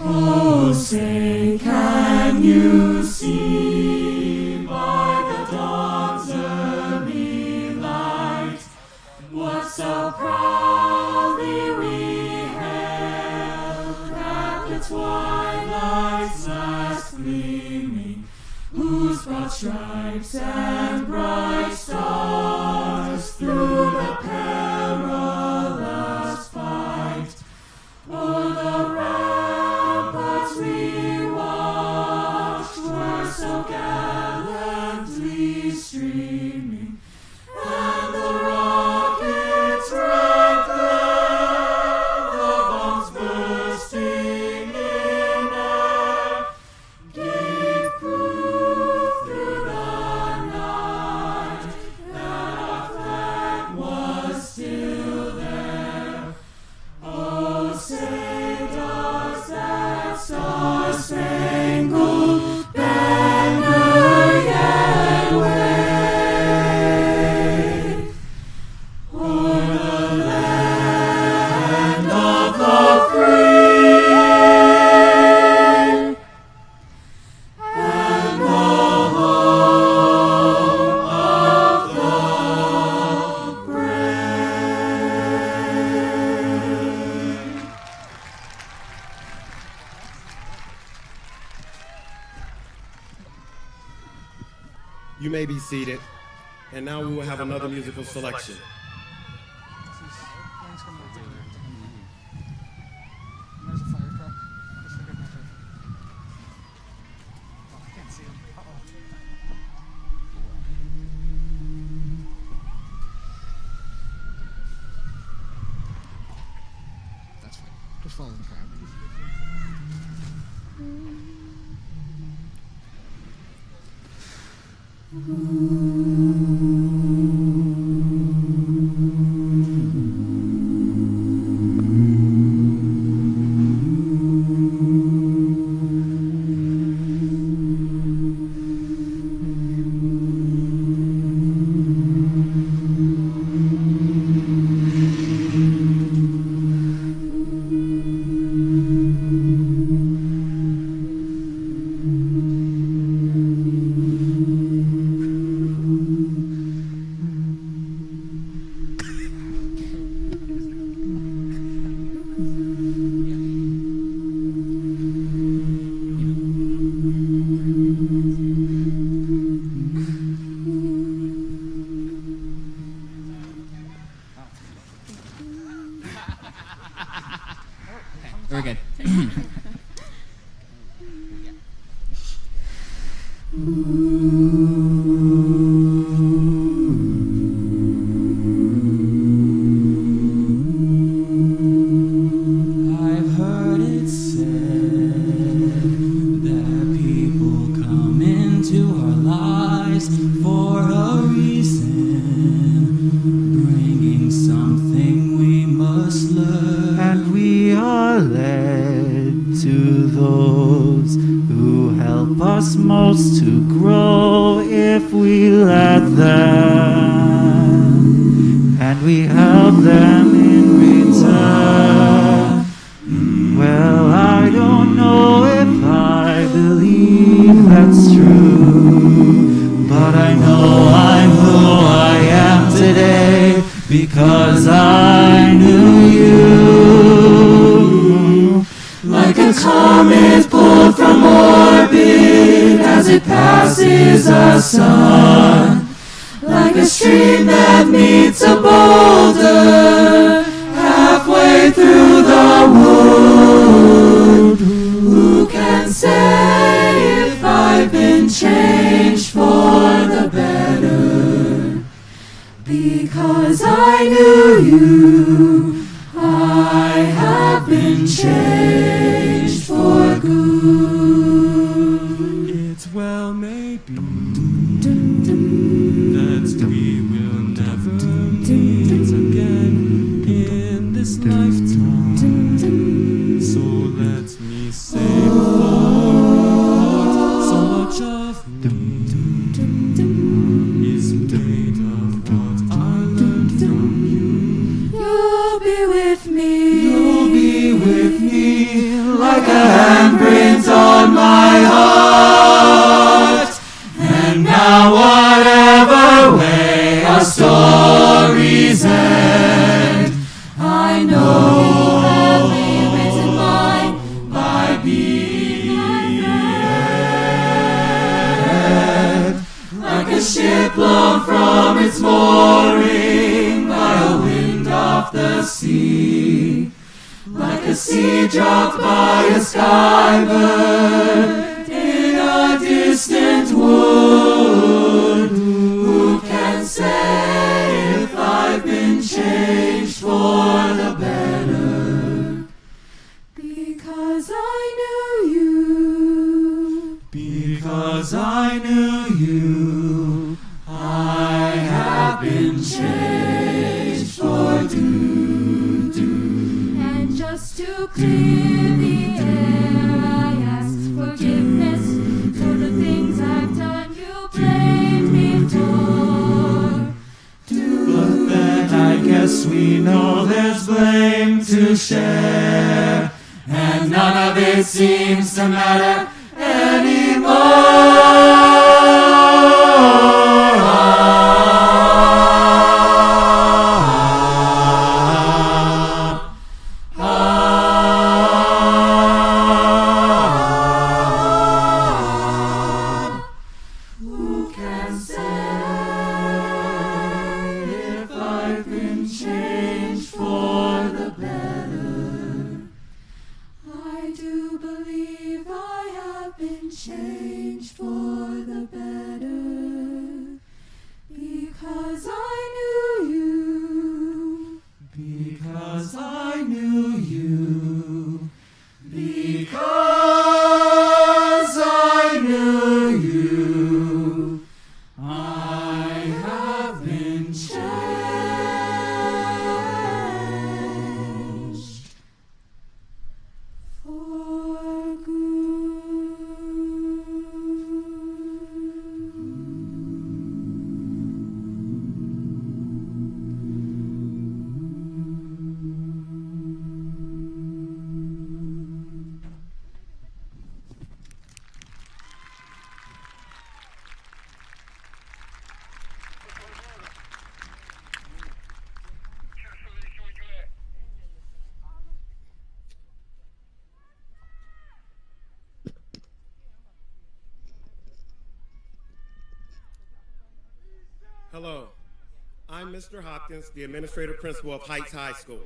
Oh, say, can you see by the dawn's early light what so proudly we hailed at the twilight's last gleaming, whose broad stripes and bright stars through the perilous fight o'er the ramparts we watched were so gallantly streaming, and the rocket's red glare, the bombs bursting in air, gave proof through the night that our flag was still there. Oh, say does that star-spangled banner yet wave o'er the land of the free and the home of the brave? You may be seated, and now we will have another musical selection. That's fine. Just follow the crowd. We're good. I've heard it said that people come into our lives for a reason, bringing something we must learn. And we are led to those who help us most to grow if we let them, and we help them in return. Well, I don't know if I believe that's true, but I know I'm who I am today because I knew you. Like a comet pulled from orbit as it passes the sun, like a stream that meets a boulder halfway through the wood. Who can say if I've been changed for the better? Because I knew you, I have been changed for good. It's well maybe that we will never meet again in this lifetime. So let me say so much of me is made of what I learned from you. You'll be with me like a its mooring by a wind off the sea, like a seed dropped by a skybird in a distant wood. Who can say if I've been changed for the better? Because I knew you. Because I knew you. I have been changed for and just to clear the air, I ask forgiveness for the things I've done you blamed me for. But then I guess we know there's blame to share, and none of it seems to matter anymore. Hello, I'm Mr. Hopkins, the Administrative Principal of Heights High School.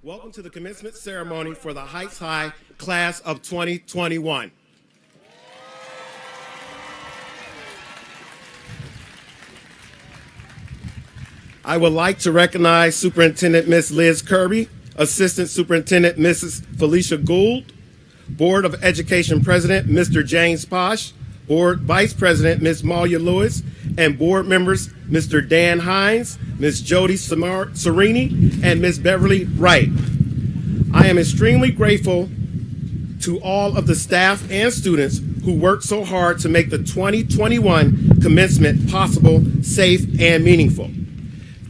Welcome to the commencement ceremony for the Heights High Class of 2021. I would like to recognize Superintendent Ms. Liz Kirby, Assistant Superintendent Mrs. Felicia Gould, Board of Education President Mr. James Posh, Board Vice President Ms. Malia Lewis, and board members Mr. Dan Hines, Ms. Jody Serini, and Ms. Beverly Wright. I am extremely grateful to all of the staff and students who worked so hard to make the 2021 commencement possible, safe, and meaningful.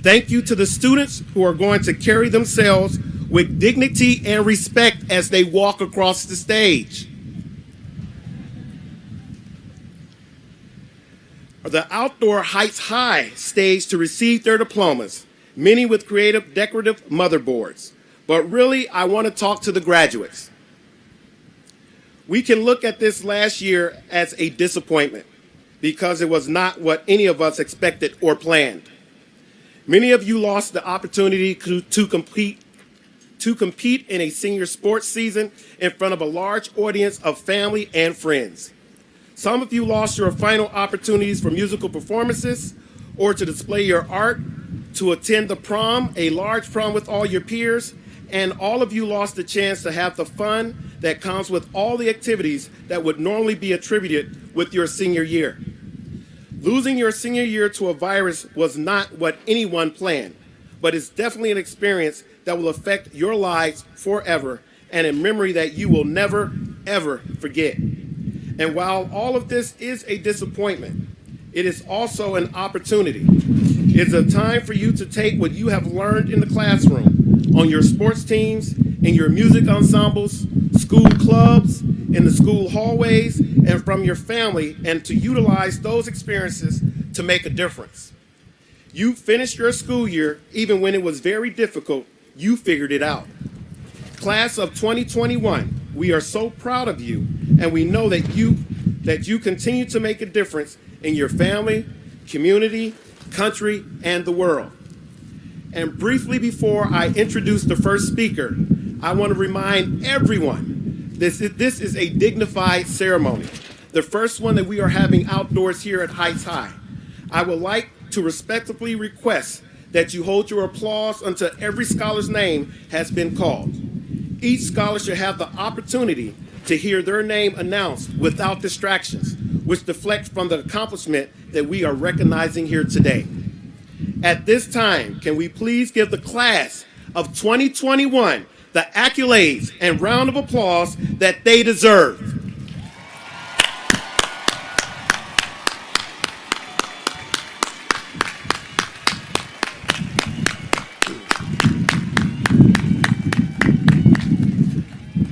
Thank you to the students who are going to carry themselves with dignity and respect as they walk across the stage. The outdoor Heights High stage to receive their diplomas, many with creative decorative motherboards. But really, I want to talk to the graduates. We can look at this last year as a disappointment because it was not what any of us expected or planned. Many of you lost the opportunity to compete in a senior sports season in front of a large audience of family and friends. Some of you lost your final opportunities for musical performances or to display your art, to attend the prom, a large prom with all your peers, and all of you lost the chance to have the fun that comes with all the activities that would normally be attributed with your senior year. Losing your senior year to a virus was not what anyone planned, but it's definitely an experience that will affect your lives forever and a memory that you will never, ever forget. And while all of this is a disappointment, it is also an opportunity. It's a time for you to take what you have learned in the classroom, on your sports teams, in your music ensembles, school clubs, in the school hallways, and from your family, and to utilize those experiences to make a difference. You finished your school year, even when it was very difficult, you figured it out. Class of 2021, we are so proud of you, and we know that you continue to make a difference in your family, community, country, and the world. And briefly before I introduce the first speaker, I want to remind everyone this is a dignified ceremony, the first one that we are having outdoors here at Heights High. I would like to respectfully request that you hold your applause until every scholar's name has been called. Each scholar should have the opportunity to hear their name announced without distractions, which deflect from the accomplishment that we are recognizing here today. At this time, can we please give the class of 2021 the accolades and round of applause that they deserve?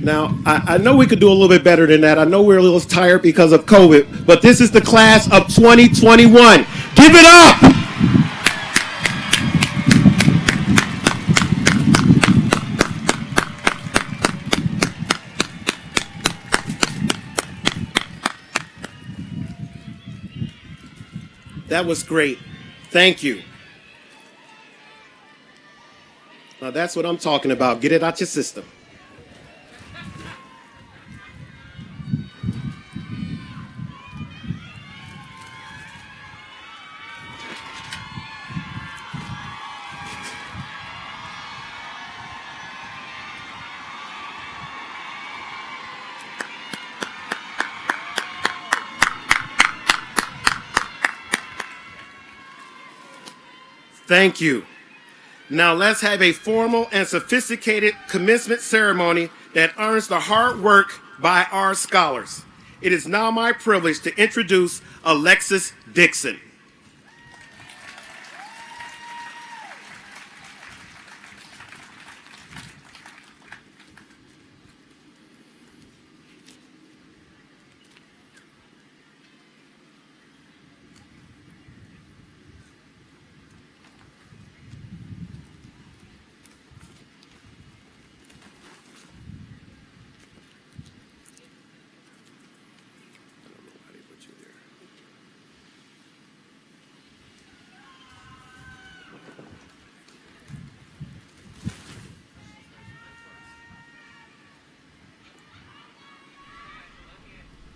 Now, I know we could do a little bit better than that. I know we're a little tired because of COVID, but this is the class of 2021. Give it up! That was great. Thank you. Now, that's what I'm talking about. Get it out your system. Thank you. Now let's have a formal and sophisticated commencement ceremony that earns the hard work by our scholars. It is now my privilege to introduce Alexis Dixon.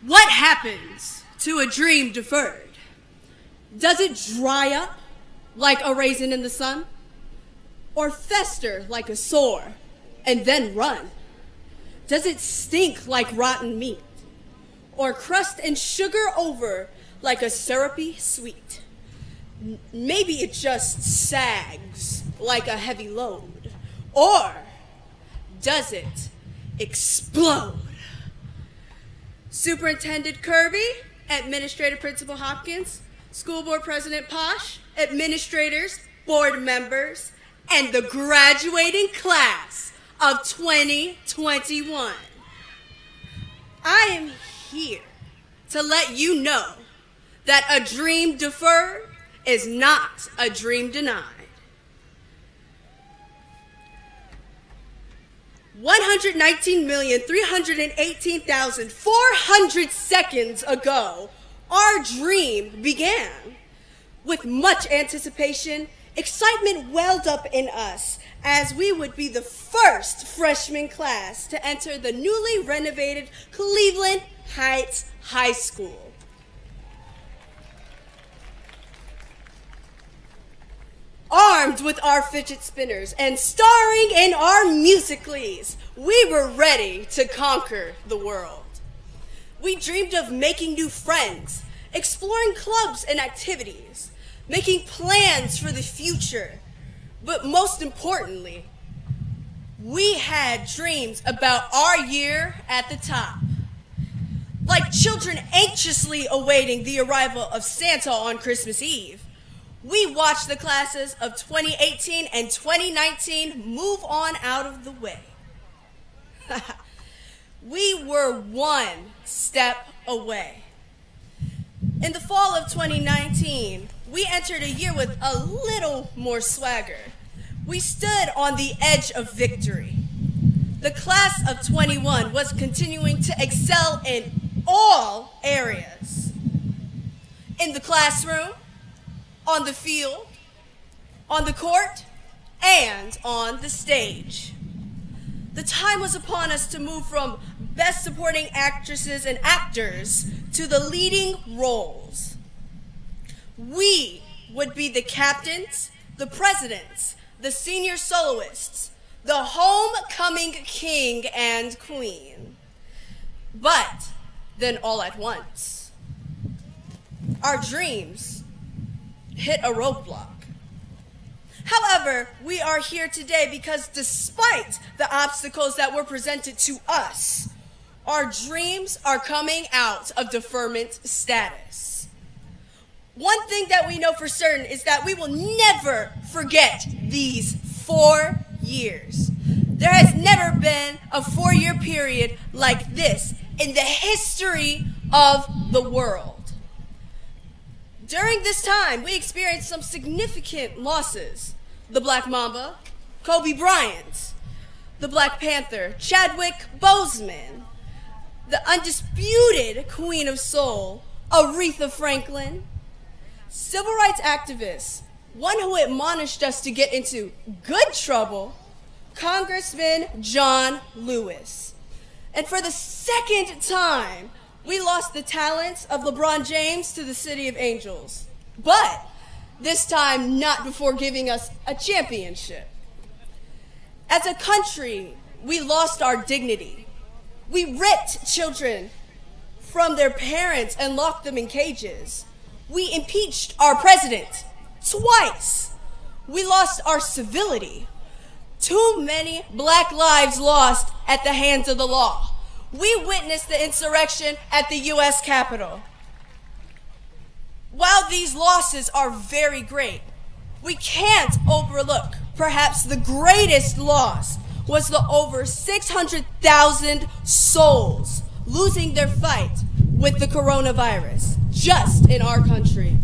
What happens to a dream deferred? Does it dry up like a raisin in the sun? Or fester like a sore and then run? Does it stink like rotten meat? Or crust and sugar over like a syrupy sweet? Maybe it just sags like a heavy load. Or does it explode? Superintendent Kirby, Administrator Principal Hopkins, School Board President Posh, administrators, board members, and the graduating class of 2021. I am here to let you know that a dream deferred is not a dream denied. 119,318,400 seconds ago, our dream began. With much anticipation, excitement welled up in us as we would be the first freshman class to enter the newly renovated Cleveland Heights High School. Armed with our fidget spinners and starring in our musicals, we were ready to conquer the world. We dreamed of making new friends, exploring clubs and activities, making plans for the future. But most importantly, we had dreams about our year at the top. Like children anxiously awaiting the arrival of Santa on Christmas Eve, we watched the classes of 2018 and 2019 move on out of the way. We were one step away. In the fall of 2019, we entered a year with a little more swagger. We stood on the edge of victory. The class of 21 was continuing to excel in all areas. In the classroom, on the field, on the court, and on the stage. The time was upon us to move from best supporting actresses and actors to the leading roles. We would be the captains, the presidents, the senior soloists, the homecoming king and queen. But then all at once, our dreams hit a roadblock. However, we are here today because despite the obstacles that were presented to us, our dreams are coming out of deferment status. One thing that we know for certain is that we will never forget these 4 years. There has never been a 4-year period like this in the history of the world. During this time, we experienced some significant losses. The Black Mamba, Kobe Bryant, the Black Panther, Chadwick Boseman, the undisputed Queen of Soul, Aretha Franklin, civil rights activists, one who admonished us to get into good trouble, Congressman John Lewis. And for the second time, we lost the talents of LeBron James to the City of Angels. But this time not before giving us a championship. As a country, we lost our dignity. We ripped children from their parents and locked them in cages. We impeached our president twice. We lost our civility. Too many black lives lost at the hands of the law. We witnessed the insurrection at the U.S. Capitol. While these losses are very great, we can't overlook perhaps the greatest loss was the over 600,000 souls losing their fight with the coronavirus just in our country.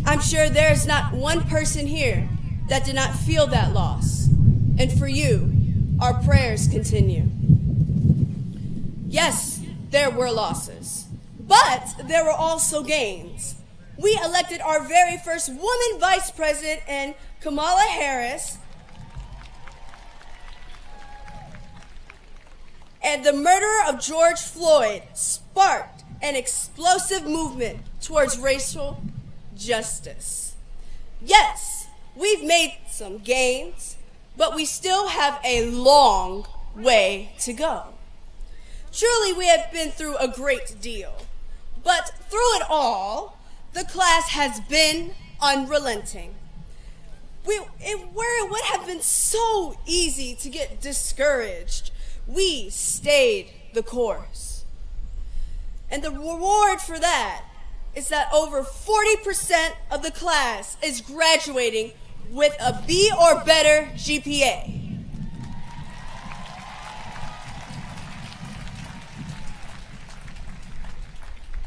I'm sure there's not one person here that did not feel that loss. And for you, our prayers continue. Yes, there were losses, but there were also gains. We elected our very first woman vice president in Kamala Harris, and the murder of George Floyd sparked an explosive movement towards racial justice. Yes, we've made some gains, but we still have a long way to go. Truly, we have been through a great deal, but through it all, the class has been unrelenting. Where it would have been so easy to get discouraged, we stayed the course. And the reward for that is that over 40% of the class is graduating with a B or better GPA.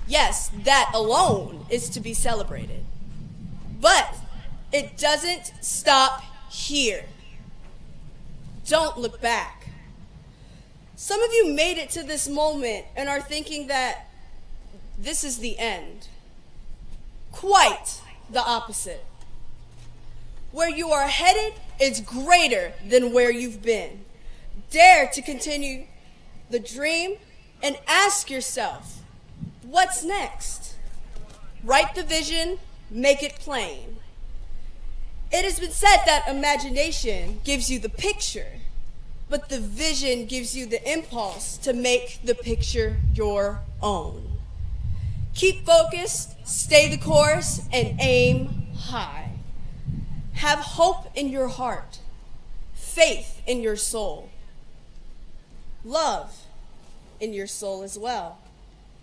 Yes, that alone is to be celebrated. But it doesn't stop here. Don't look back. Some of you made it to this moment and are thinking that this is the end. Quite the opposite. Where you are headed is greater than where you've been. Dare to continue the dream and ask yourself, what's next? Write the vision, make it plain. It has been said that imagination gives you the picture, but the vision gives you the impulse to make the picture your own. Keep focused, stay the course, and aim high. Have hope in your heart, faith in your soul, love in your soul as well.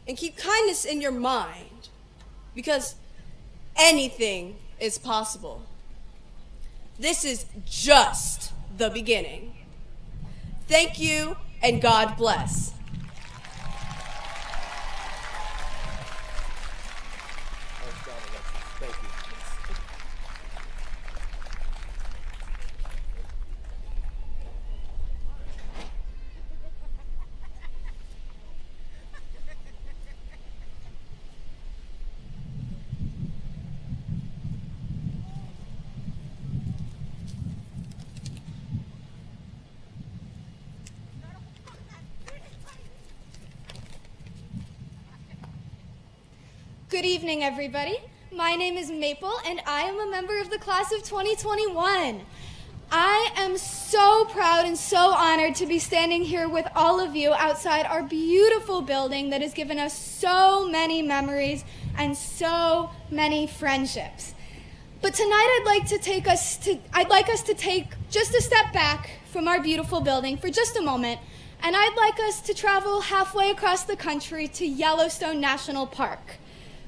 And keep kindness in your mind, because anything is possible. This is just the beginning. Thank you, and God bless. Thank you. Good evening, everybody. My name is Maple, and I am a member of the class of 2021. I am so proud and so honored to be standing here with all of you outside our beautiful building that has given us so many memories and so many friendships. But tonight I'd like us to take just a step back from our beautiful building for just a moment, and I'd like us to travel halfway across the country to Yellowstone National Park,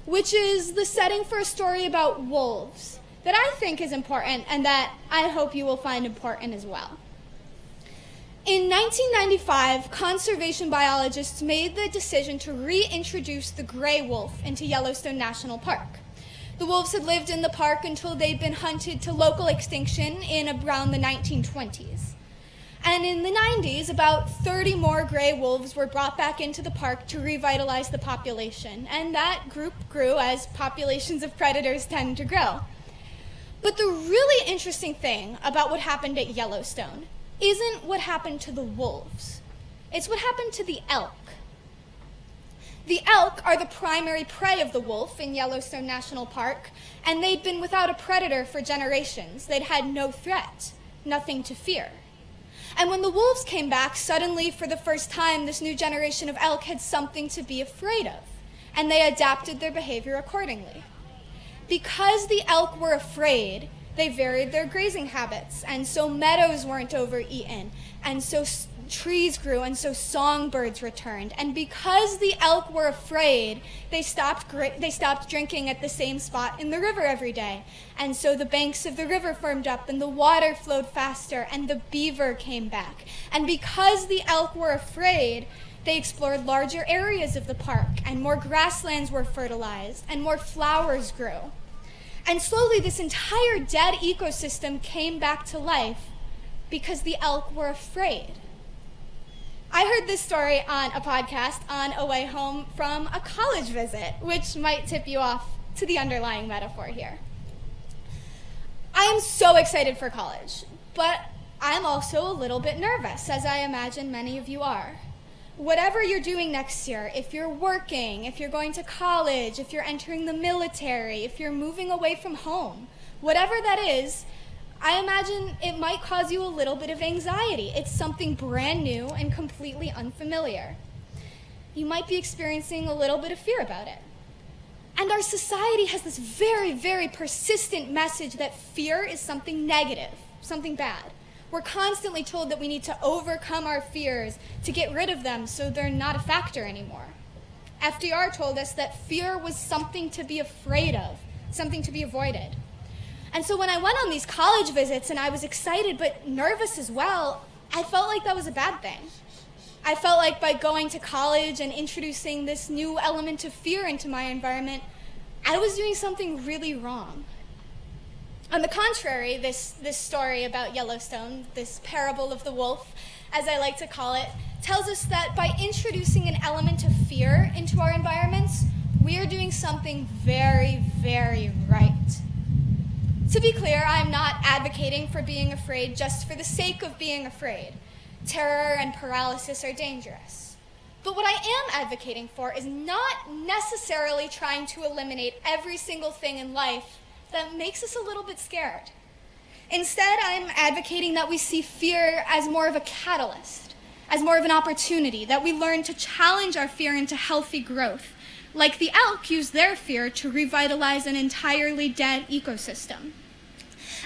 which is the setting for a story about wolves that I think is important and that I hope you will find important as well. In 1995, conservation biologists made the decision to reintroduce the gray wolf into Yellowstone National Park. The wolves had lived in the park until they'd been hunted to local extinction in around the 1920s. And in the 90s, about 30 more gray wolves were brought back into the park to revitalize the population, and that group grew as populations of predators tend to grow. But the really interesting thing about what happened at Yellowstone isn't what happened to the wolves. It's what happened to the elk. The elk are the primary prey of the wolf in Yellowstone National Park, and they'd been without a predator for generations. They'd had no threat, nothing to fear. And when the wolves came back, suddenly, for the first time, this new generation of elk had something to be afraid of, and they adapted their behavior accordingly. Because the elk were afraid, they varied their grazing habits, and so meadows weren't overeaten, and so trees grew, and so songbirds returned. And because the elk were afraid, they stopped drinking at the same spot in the river every day. And so the banks of the river firmed up, and the water flowed faster, and the beaver came back. And because the elk were afraid, they explored larger areas of the park, and more grasslands were fertilized, and more flowers grew. And slowly this entire dead ecosystem came back to life because the elk were afraid. I heard this story on a podcast on a way home from a college visit, which might tip you off to the underlying metaphor here. I am so excited for college, but I'm also a little bit nervous, as I imagine many of you are. Whatever you're doing next year, if you're working, if you're going to college, if you're entering the military, if you're moving away from home, whatever that is, I imagine it might cause you a little bit of anxiety. It's something brand new and completely unfamiliar. You might be experiencing a little bit of fear about it. And our society has this very, very persistent message that fear is something negative, something bad. We're constantly told that we need to overcome our fears to get rid of them so they're not a factor anymore. FDR told us that fear was something to be afraid of, something to be avoided. And so when I went on these college visits and I was excited but nervous as well, I felt like that was a bad thing. I felt like by going to college and introducing this new element of fear into my environment, I was doing something really wrong. On the contrary, this story about Yellowstone, this parable of the wolf, as I like to call it, tells us that by introducing an element of fear into our environments, we are doing something very, very right. To be clear, I'm not advocating for being afraid just for the sake of being afraid. Terror and paralysis are dangerous. But what I am advocating for is not necessarily trying to eliminate every single thing in life that makes us a little bit scared. Instead, I'm advocating that we see fear as more of a catalyst, as more of an opportunity, that we learn to challenge our fear into healthy growth, like the elk used their fear to revitalize an entirely dead ecosystem.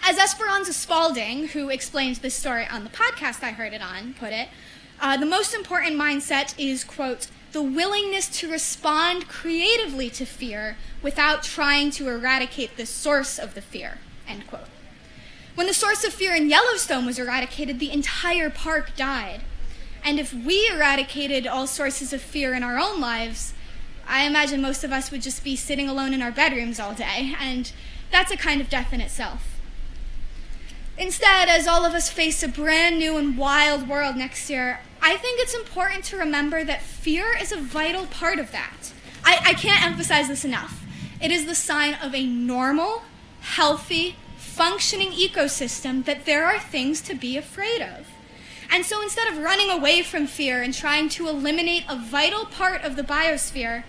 As Esperanza Spalding, who explains this story on the podcast I heard it on, put it, the most important mindset is, quote, the willingness to respond creatively to fear without trying to eradicate the source of the fear, end quote. When the source of fear in Yellowstone was eradicated, the entire park died. And if we eradicated all sources of fear in our own lives, I imagine most of us would just be sitting alone in our bedrooms all day, and that's a kind of death in itself. Instead, as all of us face a brand new and wild world next year, I think it's important to remember that fear is a vital part of that. I can't emphasize this enough. It is the sign of a normal, healthy, functioning ecosystem that there are things to be afraid of. And so instead of running away from fear and trying to eliminate a vital part of the biosphere,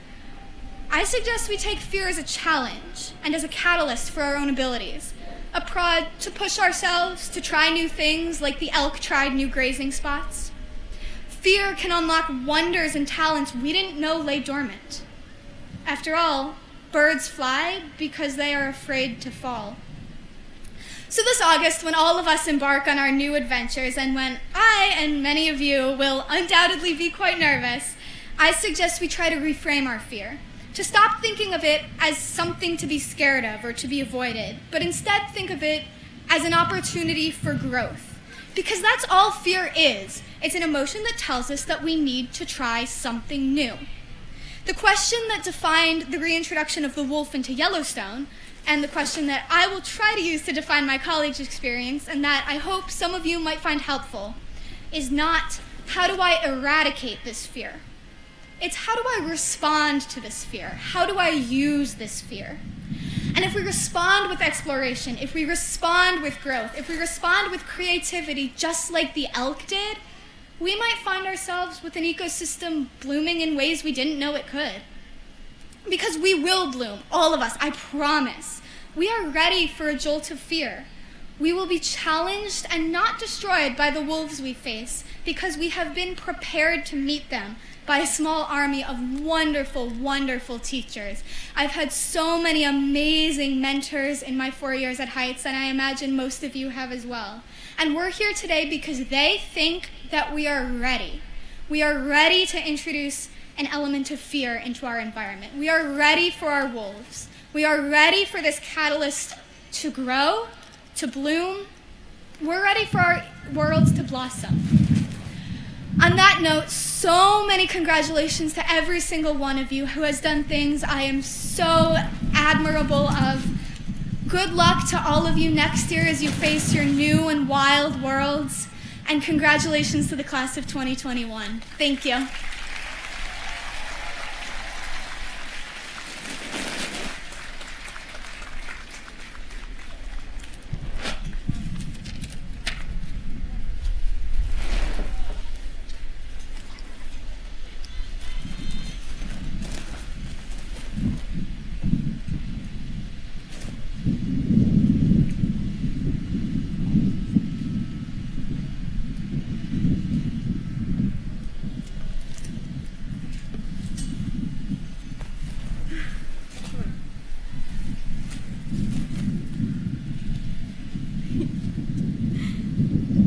I suggest we take fear as a challenge and as a catalyst for our own abilities. A prod to push ourselves, to try new things like the elk tried new grazing spots. Fear can unlock wonders and talents we didn't know lay dormant. After all, birds fly because they are afraid to fall. So this August, when all of us embark on our new adventures, and when I and many of you will undoubtedly be quite nervous, I suggest we try to reframe our fear, to stop thinking of it as something to be scared of or to be avoided, but instead think of it as an opportunity for growth. Because that's all fear is. It's an emotion that tells us that we need to try something new. The question that defined the reintroduction of the wolf into Yellowstone, and the question that I will try to use to define my college experience, and that I hope some of you might find helpful, is not, how do I eradicate this fear? It's, how do I respond to this fear? How do I use this fear? And if we respond with exploration, if we respond with growth, if we respond with creativity just like the elk did, we might find ourselves with an ecosystem blooming in ways we didn't know it could. Because we will bloom, all of us, I promise. We are ready for a jolt of fear. We will be challenged and not destroyed by the wolves we face because we have been prepared to meet them by a small army of wonderful, wonderful teachers. I've had so many amazing mentors in my 4 years at Heights, and I imagine most of you have as well. And we're here today because they think that we are ready. We are ready to introduce an element of fear into our environment. We are ready for our wolves. We are ready for this catalyst to grow, to bloom. We're ready for our worlds to blossom. On that note, so many congratulations to every single one of you who has done things I am so admirable of. Good luck to all of you next year as you face your new and wild worlds. And congratulations to the class of 2021. Thank you.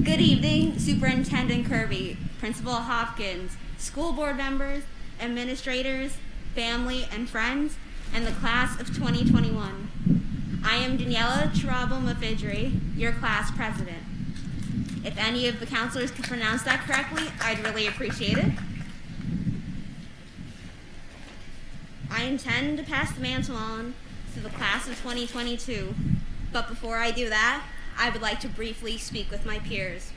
Good evening, Superintendent Kirby, Principal Hopkins, school board members, administrators, family and friends, and the class of 2021. I am Daniela Charabo-Mafidri, your class president. If any of the counselors can pronounce that correctly, I'd really appreciate it. I intend to pass the mantle on to the class of 2022, but before I do that, I would like to briefly speak with my peers.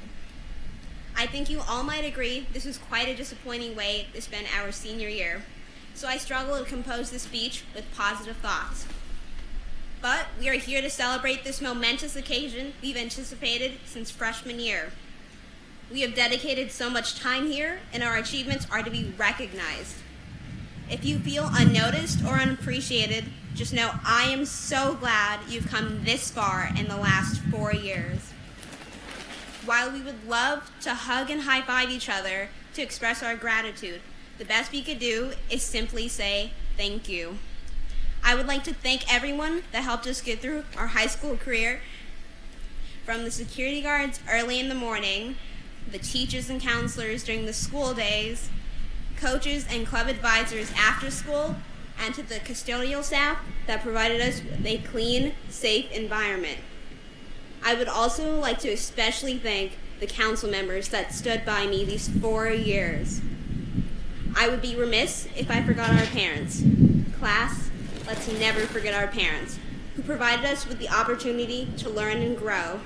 I think you all might agree this was quite a disappointing way to spend our senior year, so I struggle to compose this speech with positive thoughts. But we are here to celebrate this momentous occasion we've anticipated since freshman year. We have dedicated so much time here, and our achievements are to be recognized. If you feel unnoticed or unappreciated, just know I am so glad you've come this far in the last 4 years. While we would love to hug and high-five each other to express our gratitude, the best we could do is simply say thank you. I would like to thank everyone that helped us get through our high school career, from the security guards early in the morning, the teachers and counselors during the school days, coaches and club advisors after school, and to the custodial staff that provided us with a clean, safe environment. I would also like to especially thank the council members that stood by me these 4 years. I would be remiss if I forgot our parents. Class, let's never forget our parents, who provided us with the opportunity to learn and grow.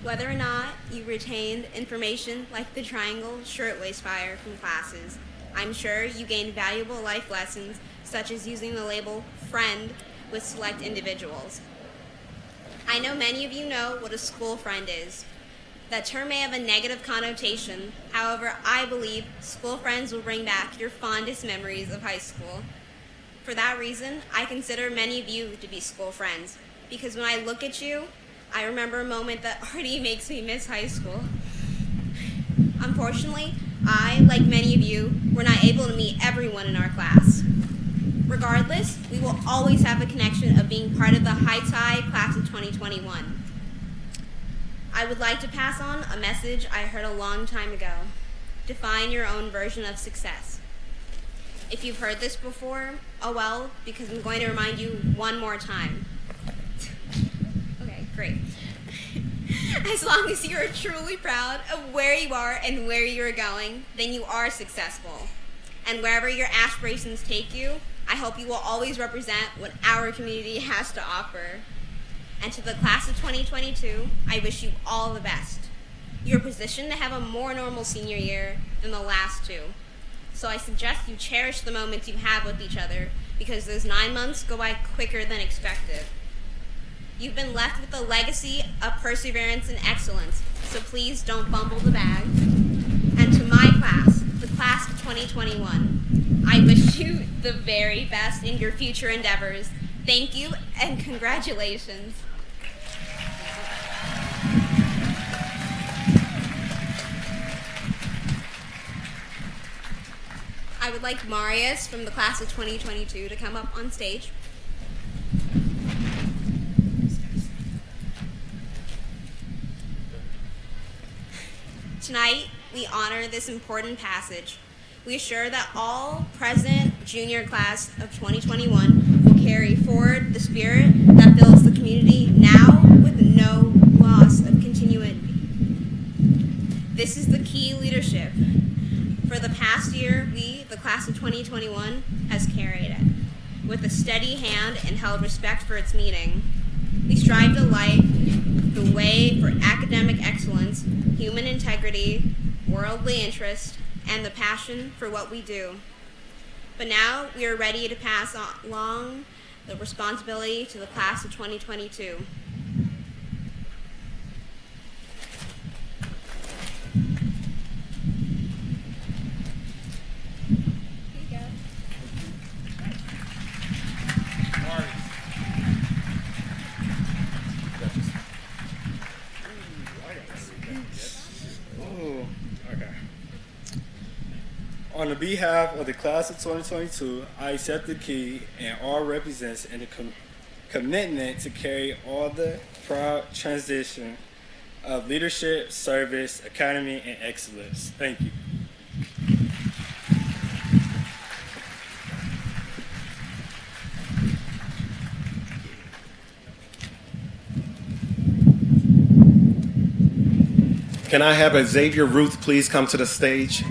Whether or not you retained information like the triangle shirtwaist fire from classes, I'm sure you gained valuable life lessons such as using the label friend with select individuals. I know many of you know what a school friend is. That term may have a negative connotation. However, I believe school friends will bring back your fondest memories of high school. For that reason, I consider many of you to be school friends, because when I look at you, I remember a moment that already makes me miss high school. Unfortunately, I, like many of you, were not able to meet everyone in our class. Regardless, we will always have a connection of being part of the Heights High class of 2021. I would like to pass on a message I heard a long time ago. Define your own version of success. If you've heard this before, oh well, because I'm going to remind you one more time. Okay, great. As long as you are truly proud of where you are and where you are going, then you are successful. And wherever your aspirations take you, I hope you will always represent what our community has to offer. And to the class of 2022, I wish you all the best. You're positioned to have a more normal senior year than the last two. So I suggest you cherish the moments you have with each other, because those 9 months go by quicker than expected. You've been left with a legacy of perseverance and excellence, so please don't fumble the bag. And to my class, the class of 2021, I wish you the very best in your future endeavors. Thank you and congratulations. I would like Marius from the class of 2022 to come up on stage. Tonight, we honor this important passage. We assure that all present junior class of 2021 will carry forward the spirit that fills the community now with no loss of continuity. This is the key leadership. For the past year, we, the class of 2021, has carried it with a steady hand and held respect for its meaning. We strive to light the way for academic excellence, human integrity, worldly interest, and the passion for what we do. But now we are ready to pass along the responsibility to the class of 2022. On the behalf of the class of 2022, I accept the key and all represents and the commitment to carry all the proud transition of leadership, service, academy, and excellence. Thank you. Can I have Xavier Ruth please come to the stage?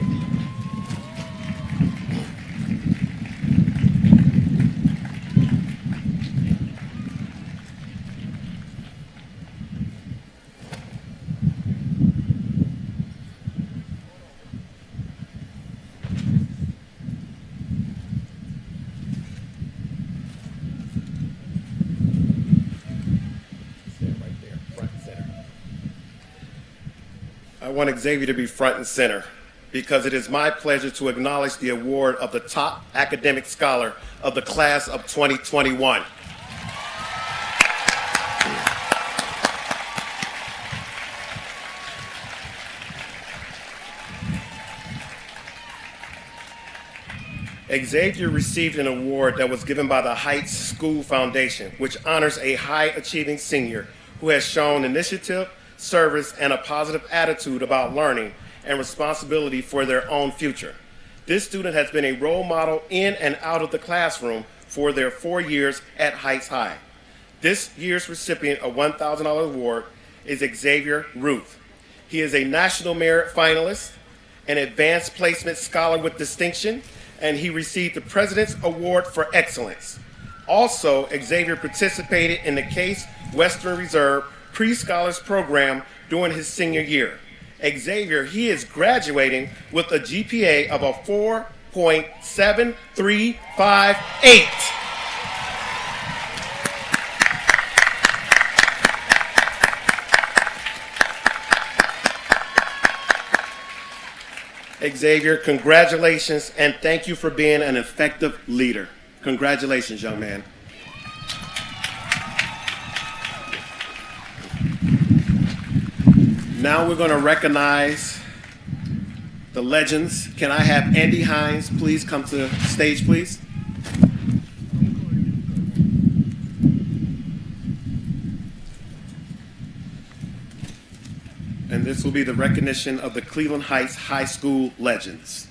I want Xavier to be front and center because it is my pleasure to acknowledge the award of the top academic scholar of the class of 2021. Xavier received an award that was given by the Heights School Foundation, which honors a high-achieving senior who has shown initiative, service, and a positive attitude about learning and responsibility for their own future. This student has been a role model in and out of the classroom for their 4 years at Heights High. This year's recipient of $1,000 award is Xavier Ruth. He is a National Merit Finalist, an Advanced Placement Scholar with Distinction, and he received the President's Award for Excellence. Also, Xavier participated in the Case Western Reserve Pre-Scholars Program during his senior year. Xavier, he is graduating with a GPA of a 4.7358. Xavier, congratulations, and thank you for being an effective leader. Congratulations, young man. Now we're going to recognize the legends. Can I have Andy Hines please come to the stage, please? And this will be the recognition of the Cleveland Heights High School legends.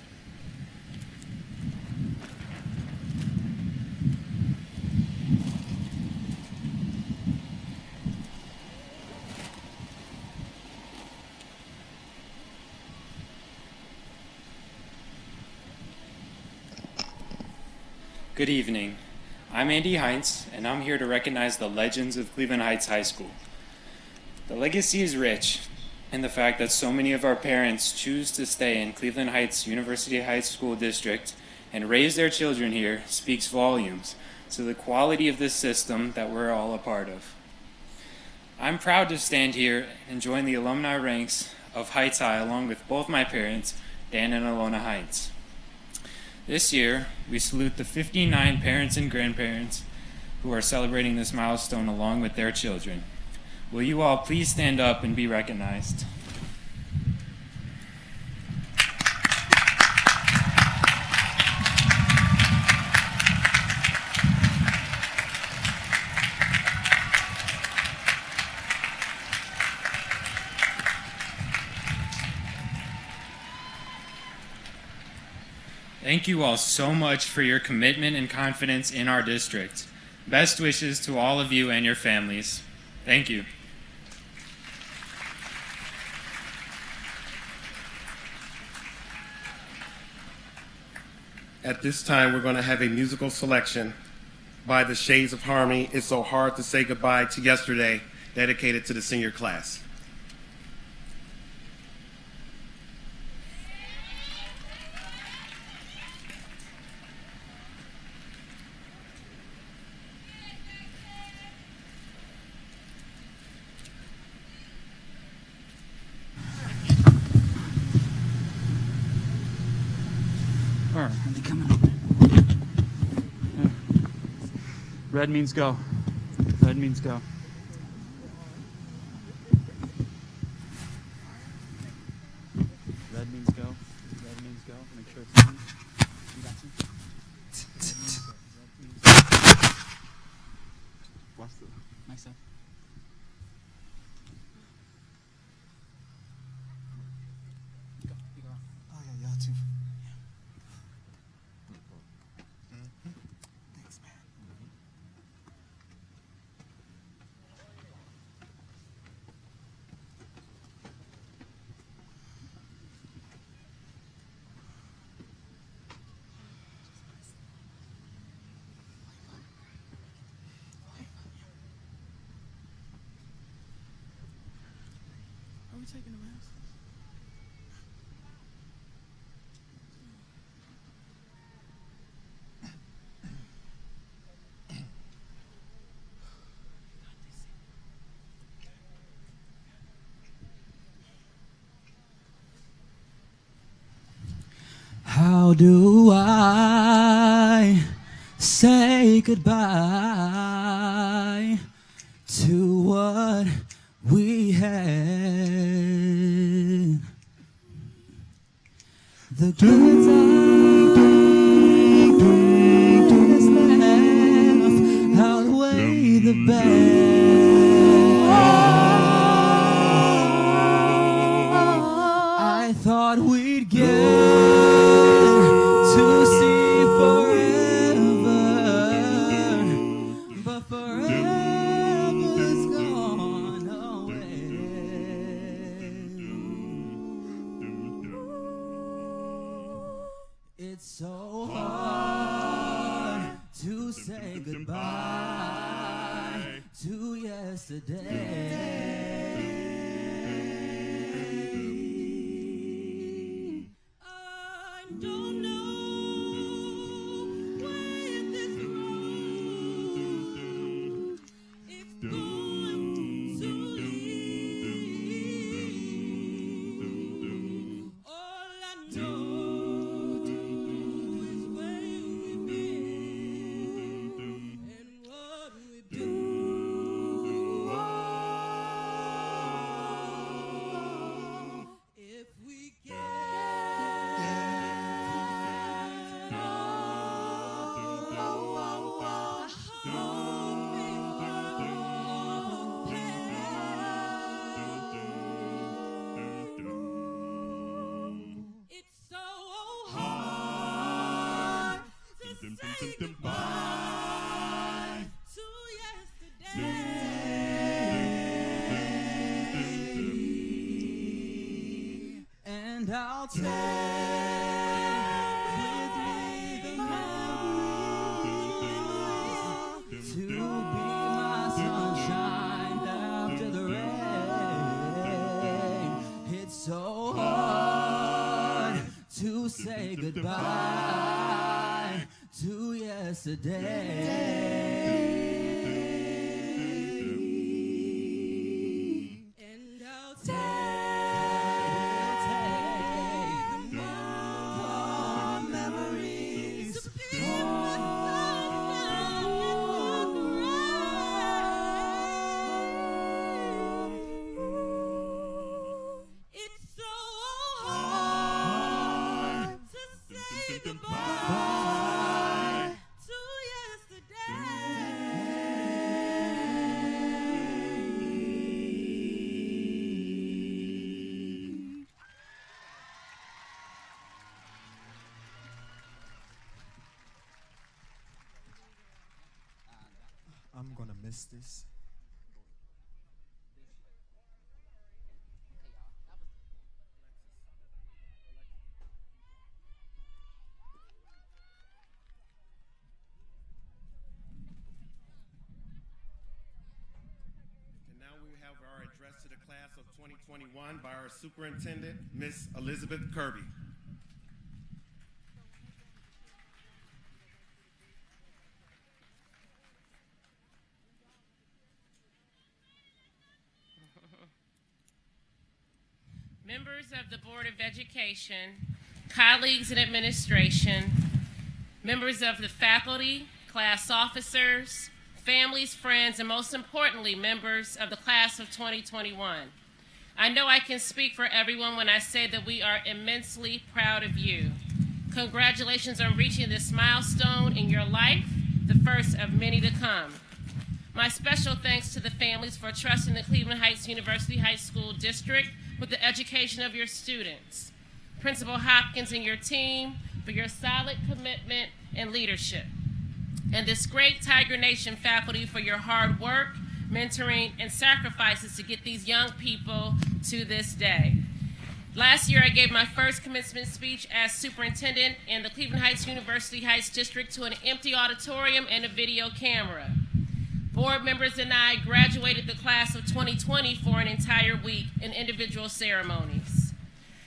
Good evening. I'm Andy Hines, and I'm here to recognize the legends of Cleveland Heights High School. The legacy is rich, and the fact that so many of our parents choose to stay in Cleveland Heights University High School District and raise their children here speaks volumes to the quality of this system that we're all a part of. I'm proud to stand here and join the alumni ranks of Heights High along with both my parents, Dan and Alona Heights. This year, we salute the 59 parents and grandparents who are celebrating this milestone along with their children. Will you all please stand up and be recognized? Thank you all so much for your commitment and confidence in our district. Best wishes to all of you and your families. Thank you. At this time, we're going to have a musical selection by the Shades of Harmony, It's So Hard to Say Goodbye to Yesterday, dedicated to the senior class. Are they coming up? Yeah. Red means go. Red means go. Red means go. Red means go. Make sure it's clean. You got some? Watch the nice stuff. Go. You go. Oh yeah, y'all too. Are we taking a rest? How do I say goodbye to what we had? The good times left outweigh the bad. I thought we'd get to see forever, but forever's gone away. It's so hard to say goodbye to yesterday. I don't know where this road is going to lead. All I know And I'll take with me the memories to be my sunshine after the rain. It's so hard to say goodbye to yesterday. And I'll take the more memories to be my sunshine after the rain. It's so hard to say goodbye to yesterday. I'm gonna miss this. And now we have our address to the class of 2021 by our superintendent, Miss Elizabeth Kirby. Members of the Board of Education, colleagues in administration, members of the faculty, class officers, families, friends, and most importantly, members of the class of 2021. I know I can speak for everyone when I say that we are immensely proud of you. Congratulations on reaching this milestone in your life, the first of many to come. My special thanks to the families for trusting the Cleveland Heights University High School District with the education of your students. Principal Hopkins and your team for your solid commitment and leadership. And this great Tiger Nation faculty for your hard work, mentoring, and sacrifices to get these young people to this day. Last year, I gave my first commencement speech as superintendent in the Cleveland Heights University Heights District to an empty auditorium and a video camera. Board members and I graduated the class of 2020 for an entire week in individual ceremonies.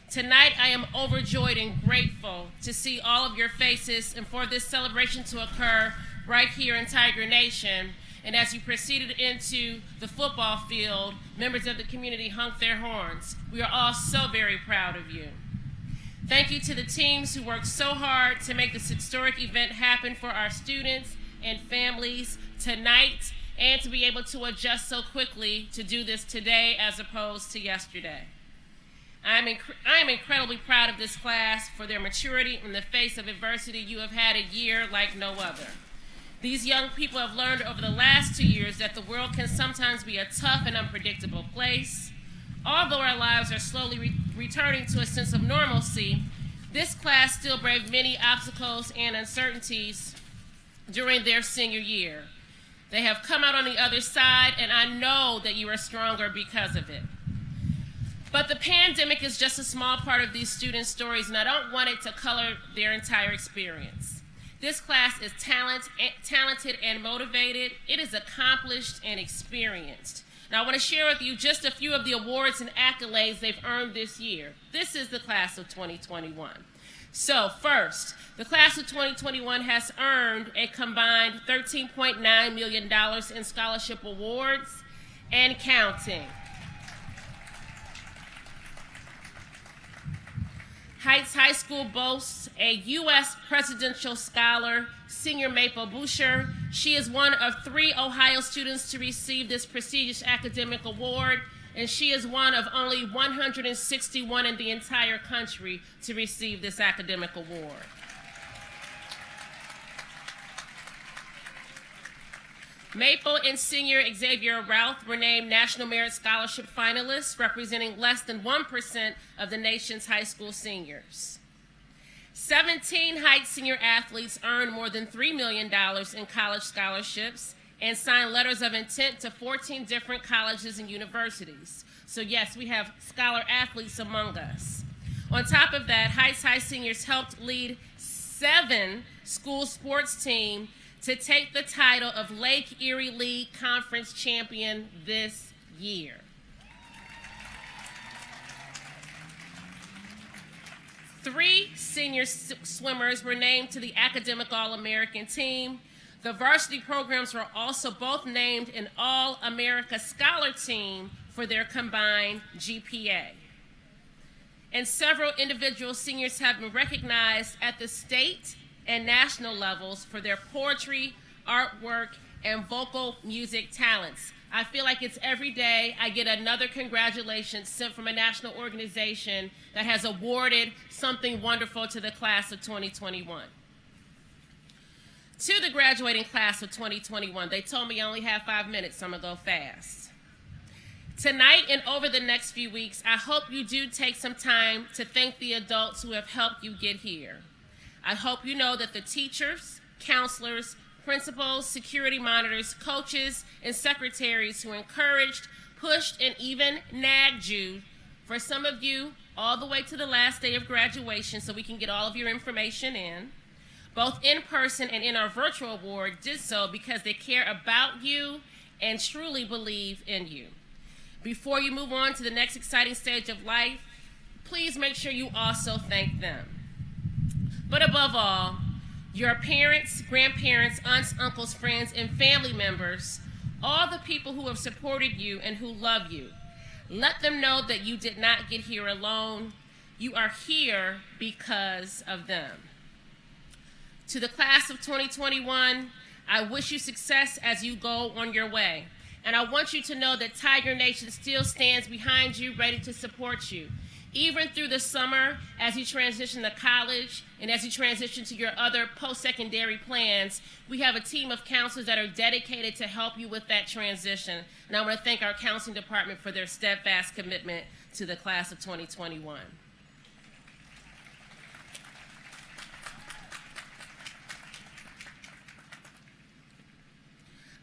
Tonight, I am overjoyed and grateful to see all of your faces and for this celebration to occur right here in Tiger Nation. And as you proceeded into the football field, members of the community honked their horns. We are all so very proud of you. Thank you to the teams who worked so hard to make this historic event happen for our students and families tonight, and to be able to adjust so quickly to do this today as opposed to yesterday. I am incredibly proud of this class for their maturity in the face of adversity. You have had a year like no other. These young people have learned over the last 2 years that the world can sometimes be a tough and unpredictable place. Although our lives are slowly returning to a sense of normalcy, this class still braved many obstacles and uncertainties during their senior year. They have come out on the other side, and I know that you are stronger because of it. But the pandemic is just a small part of these students' stories, and I don't want it to color their entire experience. This class is talented and motivated. It is accomplished and experienced. Now, I want to share with you just a few of the awards and accolades they've earned this year. This is the class of 2021. So first, the class of 2021 has earned a combined $13.9 million in scholarship awards and counting. Heights High School boasts a U.S. Presidential Scholar, Senior Maple Boucher. She is one of 3 Ohio students to receive this prestigious academic award, and she is one of only 161 in the entire country to receive this academic award. Maple and senior Xavier Routh were named National Merit Scholarship finalists, representing less than 1% of the nation's high school seniors. 17 Heights senior athletes earned more than $3 million in college scholarships and signed letters of intent to 14 different colleges and universities. So yes, we have scholar athletes among us. On top of that, Heights High seniors helped lead 7 school sports teams to take the title of Lake Erie League Conference champion this year. Three senior swimmers were named to the Academic All-American team. The varsity programs were also both named an All-America Scholar team for their combined GPA. And several individual seniors have been recognized at the state and national levels for their poetry, artwork, and vocal music talents. I feel like it's every day I get another congratulations sent from a national organization that has awarded something wonderful to the class of 2021. To the graduating class of 2021, they told me I only have 5 minutes, so I'm gonna go fast. Tonight and over the next few weeks, I hope you do take some time to thank the adults who have helped you get here. I hope you know that the teachers, counselors, principals, security monitors, coaches, and secretaries who encouraged, pushed, and even nagged you, for some of you, all the way to the last day of graduation so we can get all of your information in, both in person and in our virtual award, did so because they care about you and truly believe in you. Before you move on to the next exciting stage of life, please make sure you also thank them. But above all, your parents, grandparents, aunts, uncles, friends, and family members, all the people who have supported you and who love you. Let them know that you did not get here alone. You are here because of them. To the class of 2021, I wish you success as you go on your way. And I want you to know that Tiger Nation still stands behind you, ready to support you. Even through the summer, as you transition to college and as you transition to your other post-secondary plans, we have a team of counselors that are dedicated to help you with that transition. And I want to thank our counseling department for their steadfast commitment to the class of 2021.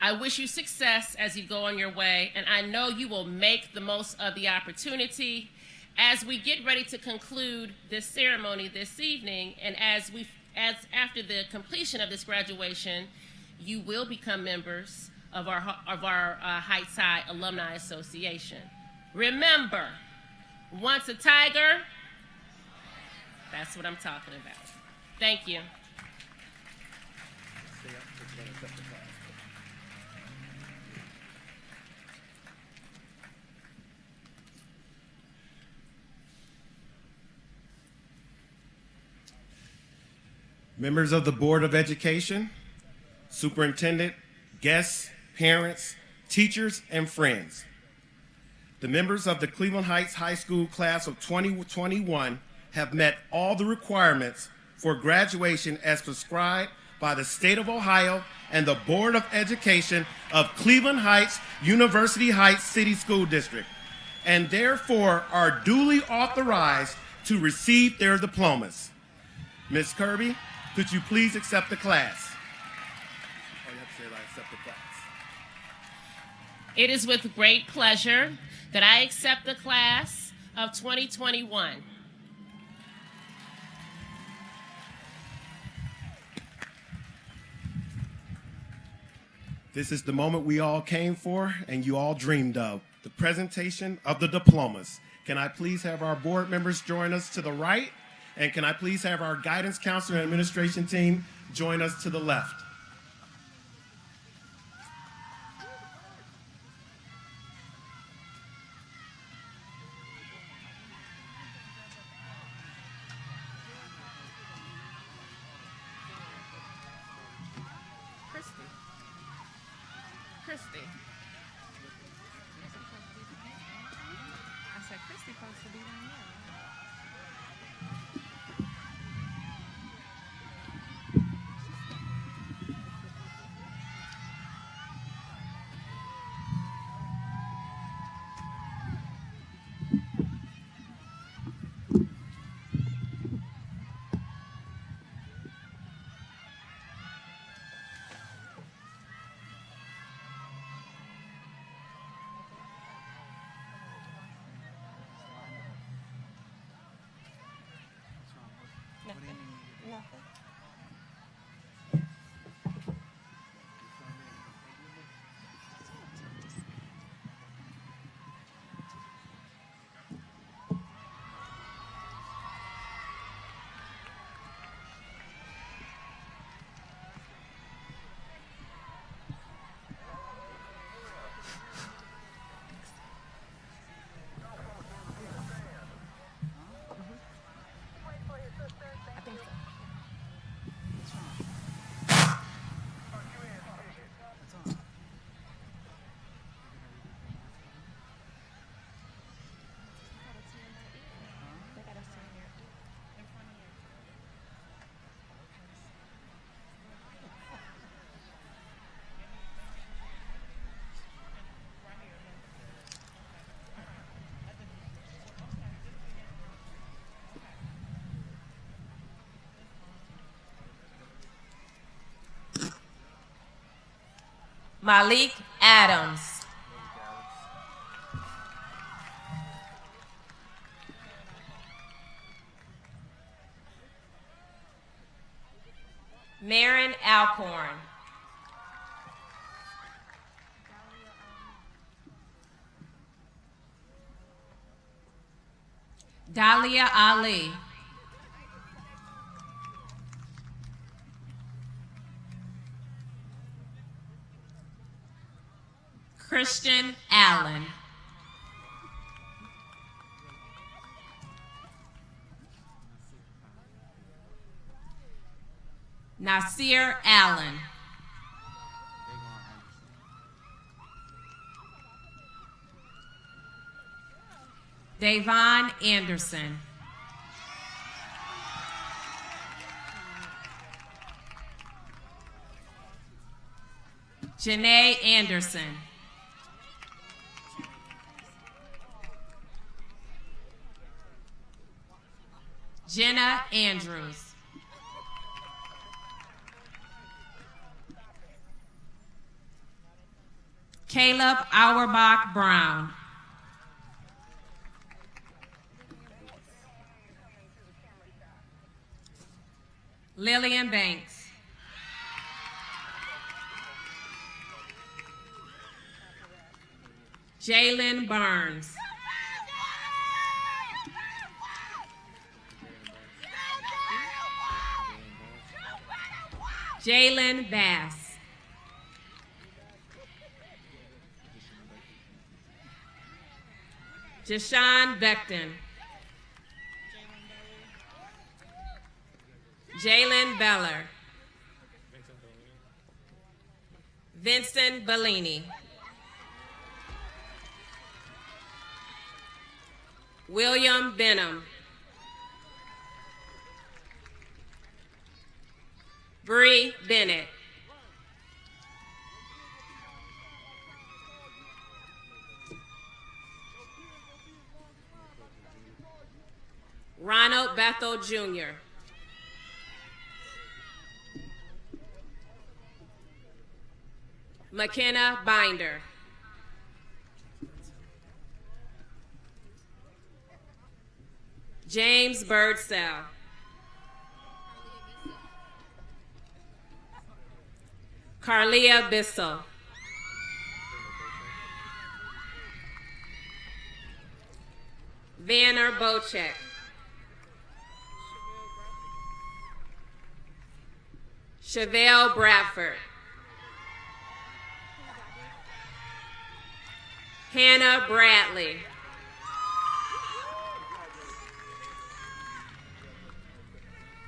I wish you success as you go on your way, and I know you will make the most of the opportunity. As we get ready to conclude this ceremony this evening, and as after the completion of this graduation, you will become members of our Heights High Alumni Association. Remember, once a Tiger, that's what I'm talking about. Thank you. Members of the Board of Education, Superintendent, guests, parents, teachers, and friends. The members of the Cleveland Heights High School class of 2021 have met all the requirements for graduation as prescribed by the state of Ohio and the Board of Education of Cleveland Heights University Heights City School District, and therefore are duly authorized to receive their diplomas. Ms. Kirby, could you please accept the class? Oh, you have to say I accept the class. It is with great pleasure that I accept the class of 2021. This is the moment we all came for and you all dreamed of, the presentation of the diplomas. Can I please have our board members join us to the right? And can I please have our guidance counselor and administration team join us to the left? Christy. I said Christy supposed to be down there. Malik Adams. Marin Alcorn. Dahlia Ali. Christian Allen. Nasir Allen. Davon Anderson. Janae Anderson. Jenna Andrews. Caleb Auerbach Brown. Lillian Banks. Jalen Burns. Jalen Bass. Jashawn Beckton. Jalen Beller. Vincent Bellini. William Benham. Bree Bennett. Ronald Bethel Jr. McKenna Binder. James Birdsell. Carlia Bissell. Vanner Bocek. Chevelle Bradford. Hannah Bradley.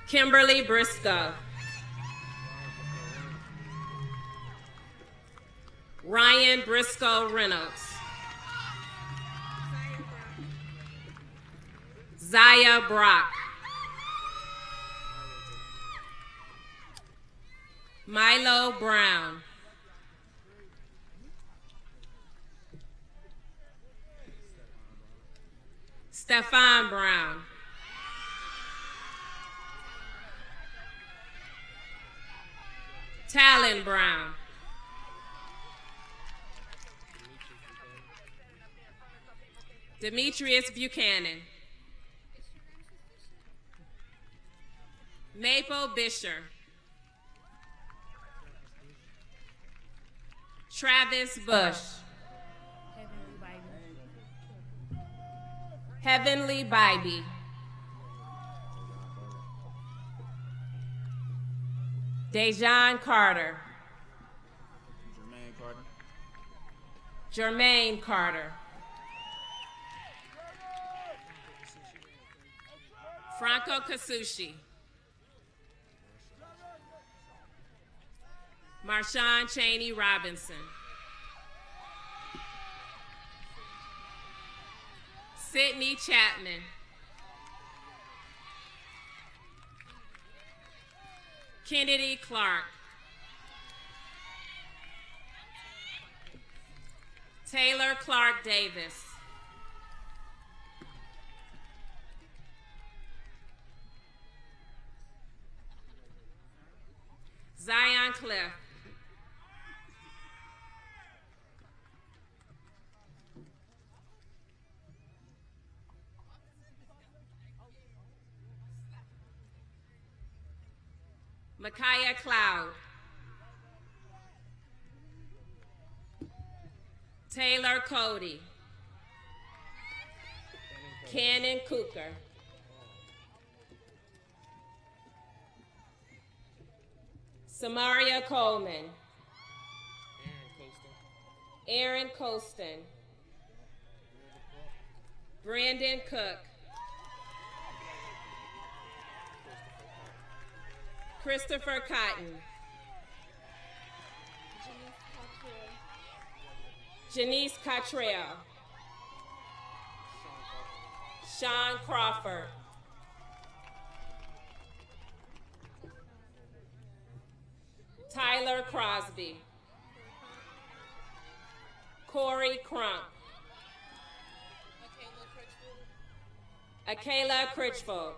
Kimberly Briscoe. Ryan Briscoe Reynolds. Zaya Brock. Milo Brown. Stefan Brown. Talon Brown. Demetrius Buchanan. Maple Bisher. Travis Bush. Heavenly Bybee. Dejan Carter. Jermaine Carter. Franco Kasushi. Marshawn Cheney Robinson. Sydney Chapman. Kennedy Clark. Taylor Clark Davis. Zion Cliff. Micaiah Cloud, Taylor Cody, Cannon Cooker, Samaria Coleman, Aaron Colston, Brandon Cook, Christopher Cotton, Janice Cottrell, Sean Crawford, Tyler Crosby, Corey Crump, Akayla Critchfield,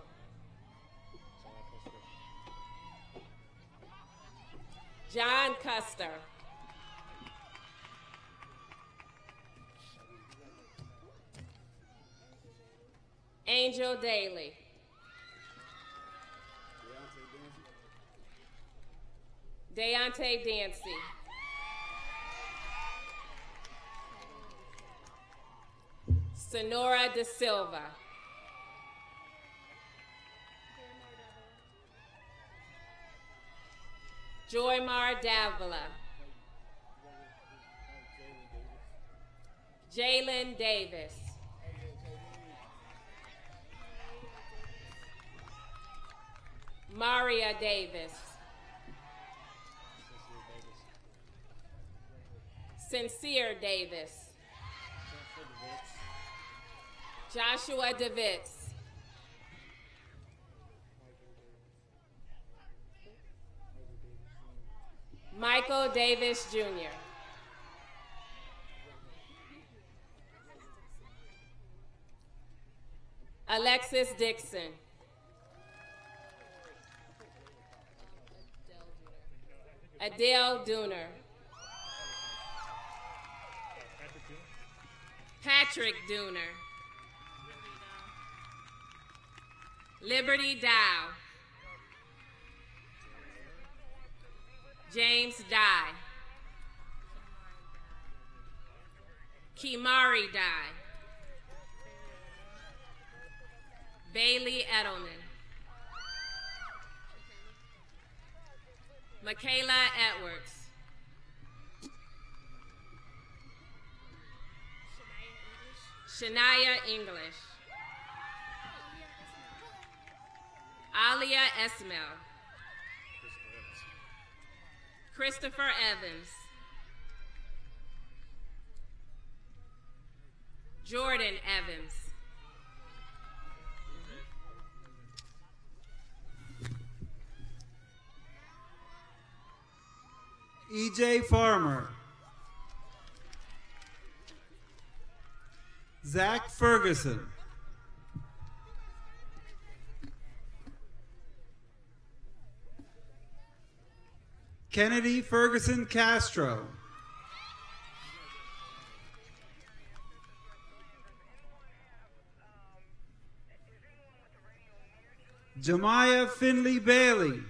John Custer, Angel Daly, Deontay Dancy, Sonora De Silva, Joymar Davila, Jalen Davis, Maria Davis, Sincere Davis, Joshua DeVitz, Michael Davis Jr., Alexis Dixon, Adele Dooner, Patrick Dooner, Liberty Dow, James Dye, Kimari Dye, Bailey Edelman, Michaela Edwards, Shania English, Alia Esmail, Christopher Evans, Jordan Evans, EJ Farmer, Zach Ferguson, Kennedy Ferguson Castro, Jemiah Finley Bailey,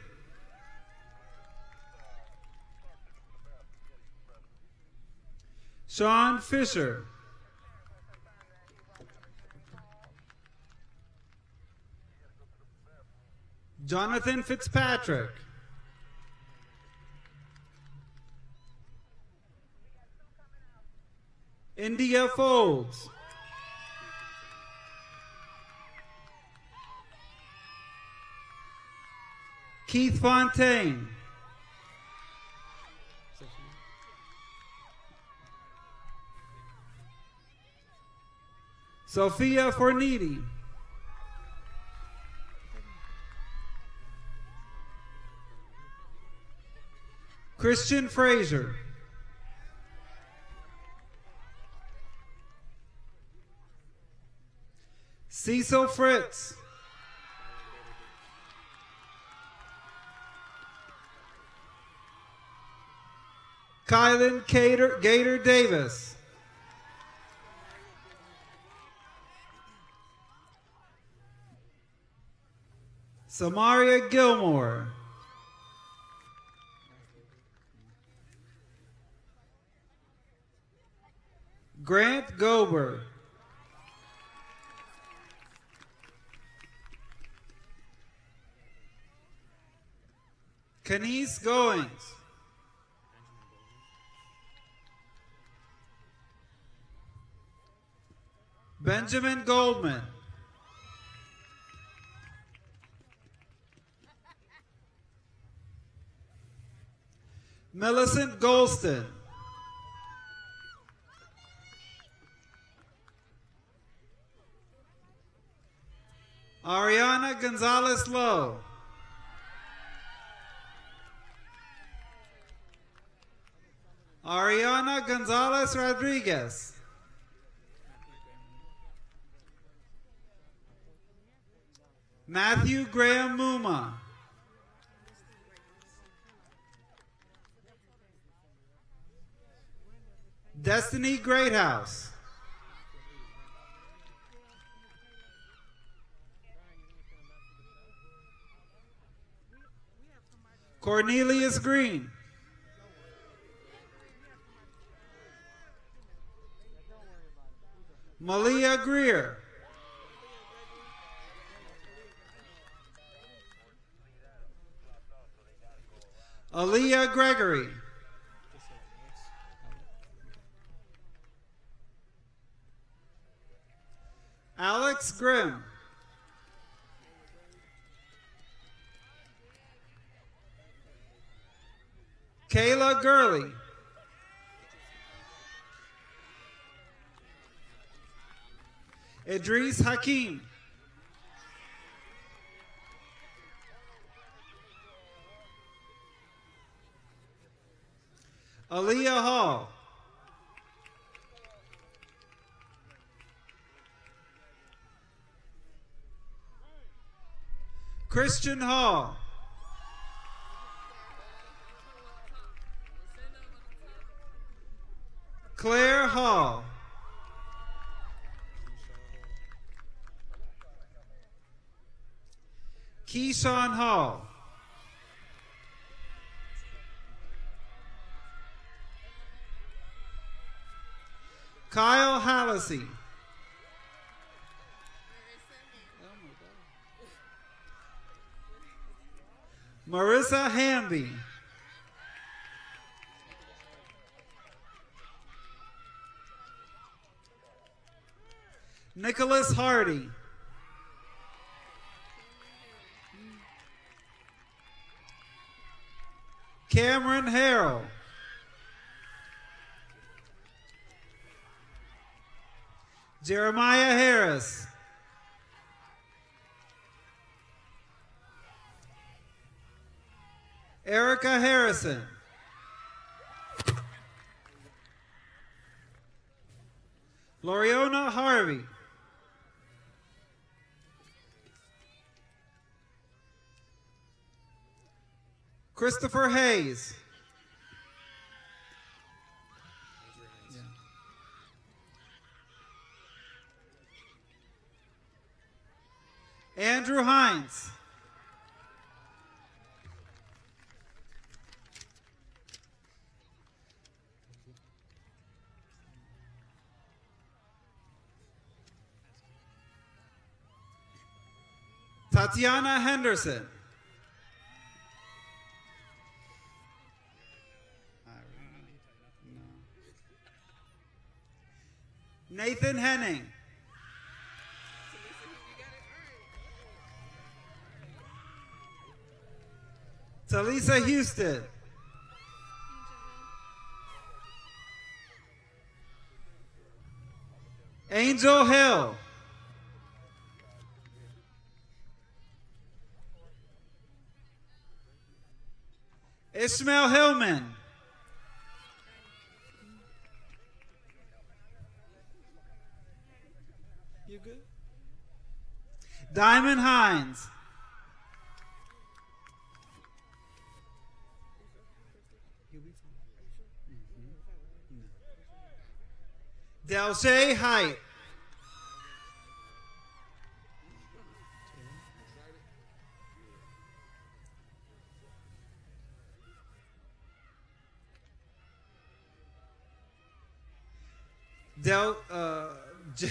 Sean Fisher, Jonathan Fitzpatrick, India Folds, Keith Fontaine, Sophia Forniti, Christian Frazier, Cecil Fritz, Kylan Gator Davis, Samaria Gilmore, Grant Gober. Kenise Goings. Benjamin Goldman. Millicent Golston. Ariana Gonzalez Lowe. Ariana Gonzalez Rodriguez. Matthew Graham Muma. Destiny Greathouse. Cornelius Green. Malia Greer. Aaliyah Gregory. Alex Grimm. Kayla Gurley. Idris Hakim. Aaliyah Hall. Christian Hall. Claire Hall. Keyshawn Hall. Kyle Hallisey. Marissa Hamby. Nicholas Hardy. Cameron Harrell. Jeremiah Harris. Erica Harrison. Loriona Harvey. Christopher Hayes. Andrew Hines. Tatiana Henderson. Nathan Henning. Talisa Houston. Angel Hill. Ishmael Hillman. You good? Diamond Hines. Delshay Height. J-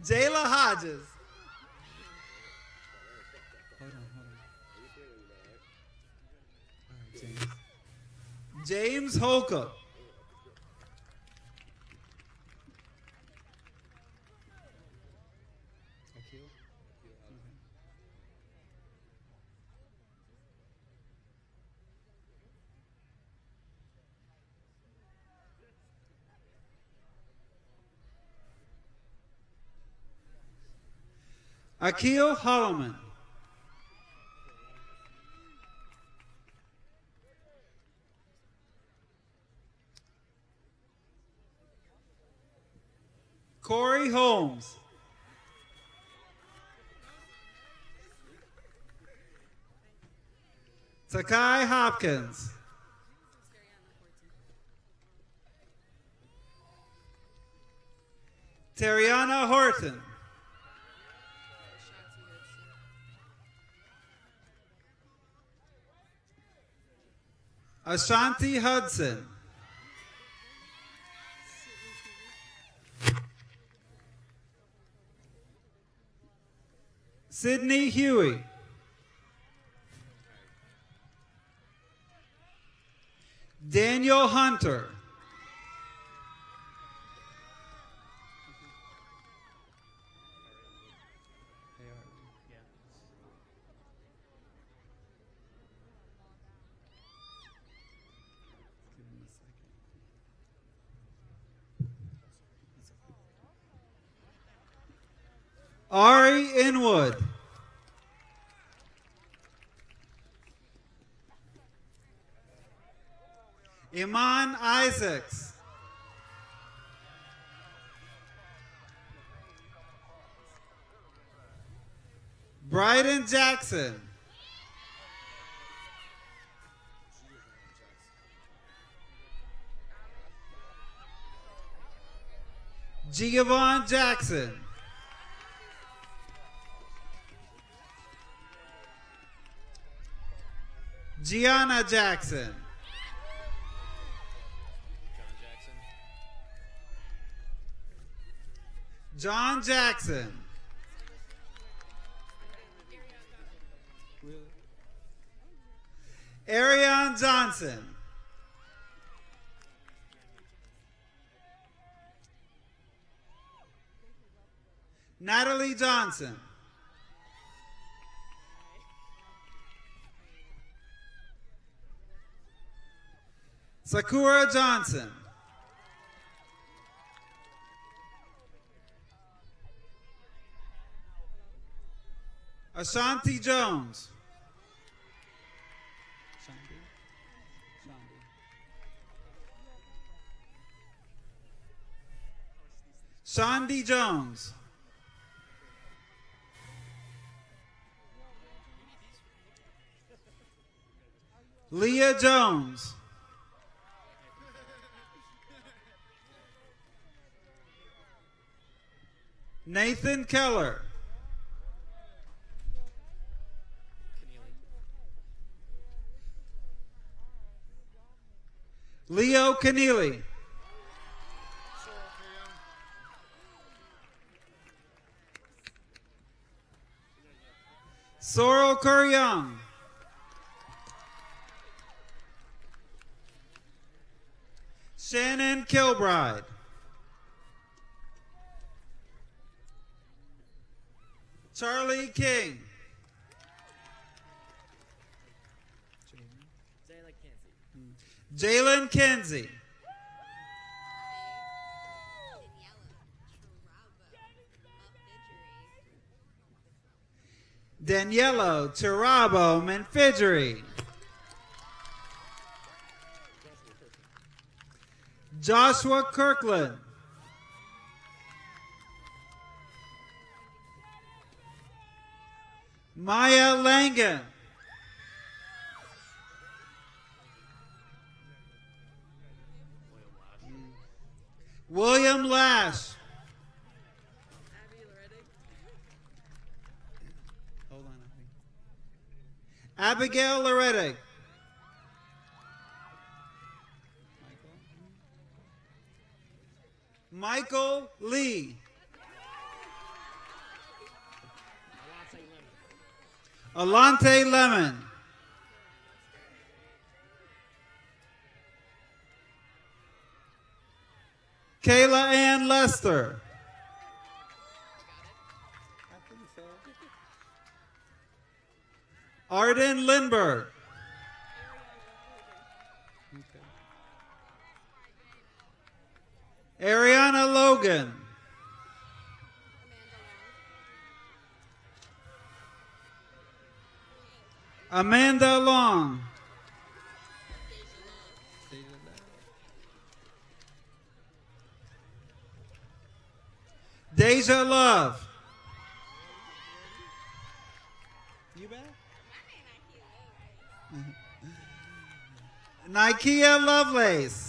Jayla Hodges. Hold on. All right, James. James Holcomb. Akil. Akil Holloman. Corey Holmes. Takai Hopkins. Terriana Horton. Ashanti Hudson. Sydney Huey. Daniel Hunter. Give me a second. Ari Inwood. Iman Isaacs. Bryden Jackson. Giovanni Jackson. Gianna Jackson. John Jackson. Ariane Johnson. Natalie Johnson. Sakura Johnson. Ashanti Jones. Shandi Jones. Leah Jones. Nathan Keller. Leo Keneally. Sorrel Kuryoung. Shannon Kilbride. Charlie King. Jalen Kinsey. Daniello Tirabo Manfidgery. Joshua Kirkland. Maya Langan. William Lash. Hold on, Abigail Loretti. Michael Lee. Alante Lemon. Kayla Ann Lester. Arden Lindbergh. Ariana Logan. Amanda Long. Deja Love. You back? Nikea Lovelace.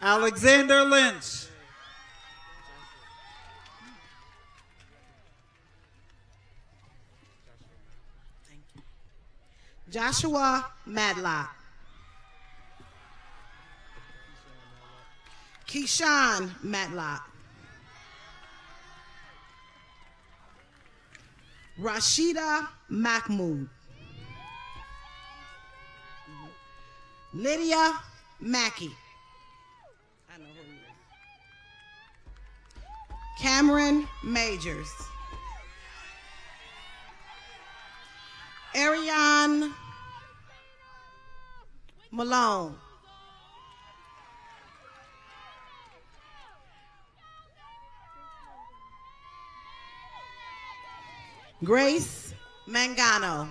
Alexander Lynch. Joshua Madlock. Keyshawn Matlock. Rashida Mahmood. Lydia Mackey. I know who he is. Cameron Majors. Ariane Malone. Grace Mangano.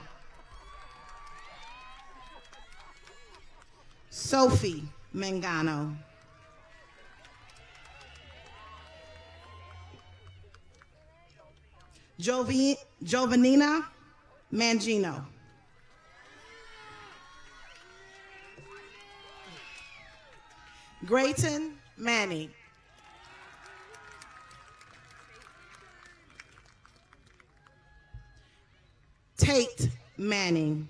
Sophie Mangano. Jovanina Mangino. Grayton Manny. Tate Manning.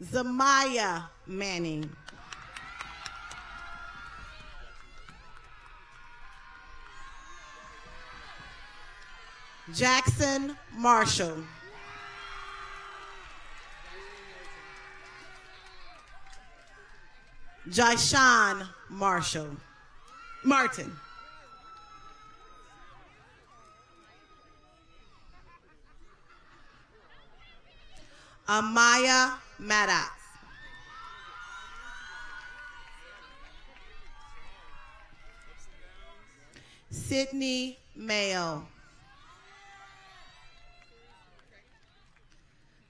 Zamaya Manning. Jackson Marshall. Jyshawn Marshall. Martin. Amaya Maddox. Sydney Mayo.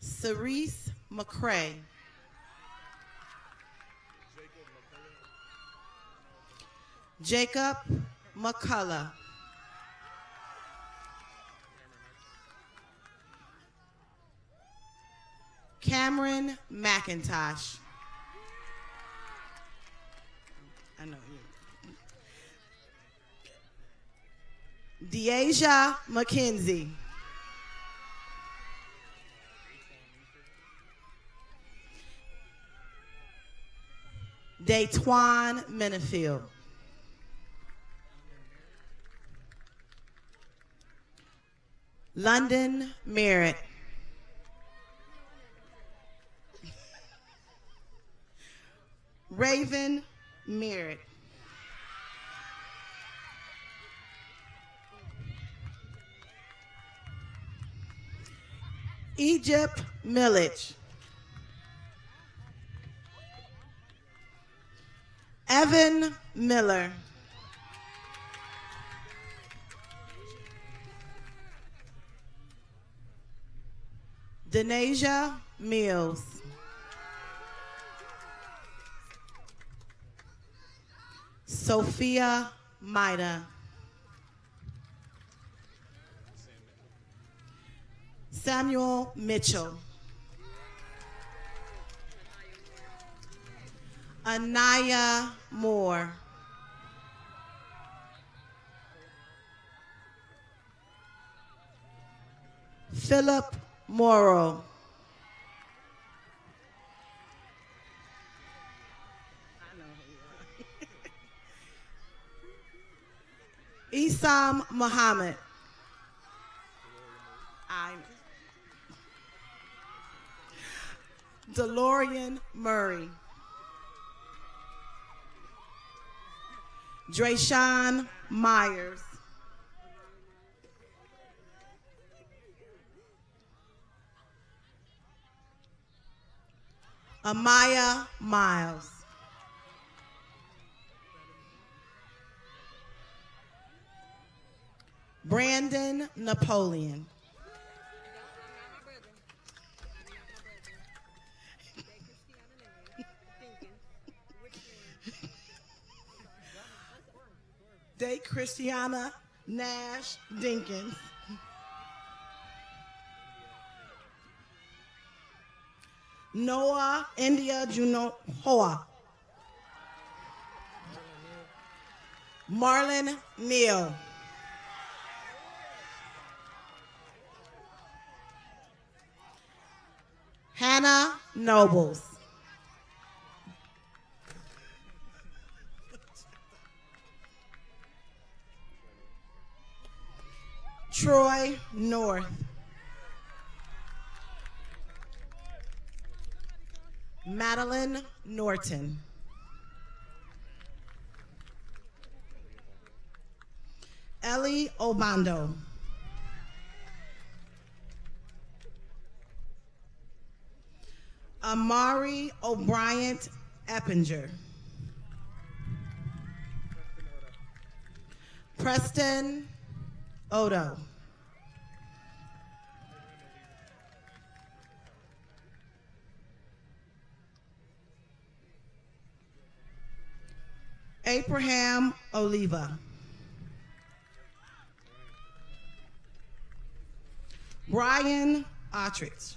Cerise McCrae. Jacob McCullough. Cameron McIntosh. I know you. Deasia McKenzie. Daytwan Minifield. London Merritt. Raven Merritt. Egypt Millich. Evan Miller. Denasia Mills. Sophia Maida. Samuel Mitchell. Anaya Moore. Philip Morrow. Isam Muhammad. DeLorean Murray. Drayshawn Myers. Amaya Miles. Brandon Napoleon. Day Christiana Nash Dinkins. Noah India Juno Hoa. Marlon Neal. Hannah Nobles. Troy North. Madeline Norton. Ellie Obando. Amari O'Brien Eppinger. Preston Odo. Abraham Oliva. Brian Autrich.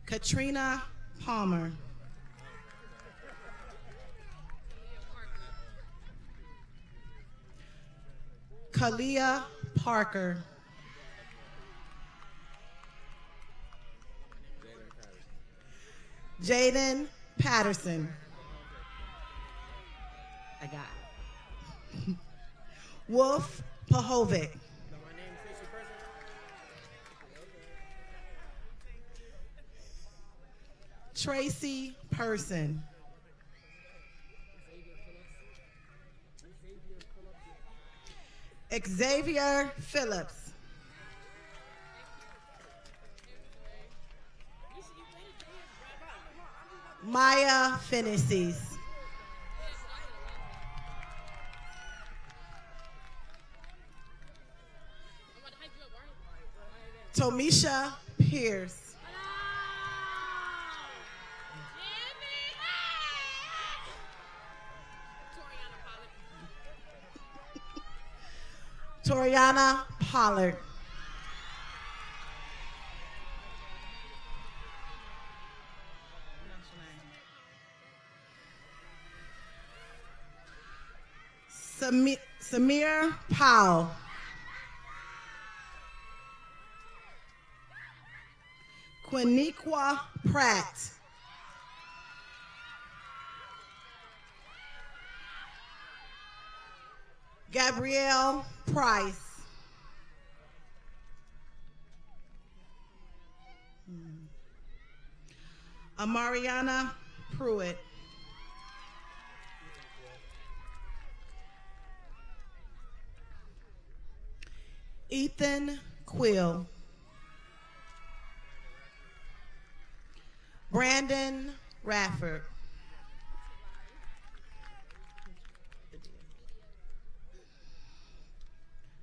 Katrina Palmer. Kalia Parker. Jaden Patterson. I got it. Wolf Pahovic. Tracy Person. Xavier Phillips. Maya Finney's. Tomisha Pierce. Toriana Pollard. Samir Powell. Quiniqua Pratt. Gabrielle Price. Amariana Pruitt. Ethan Quill. Brandon Rafford.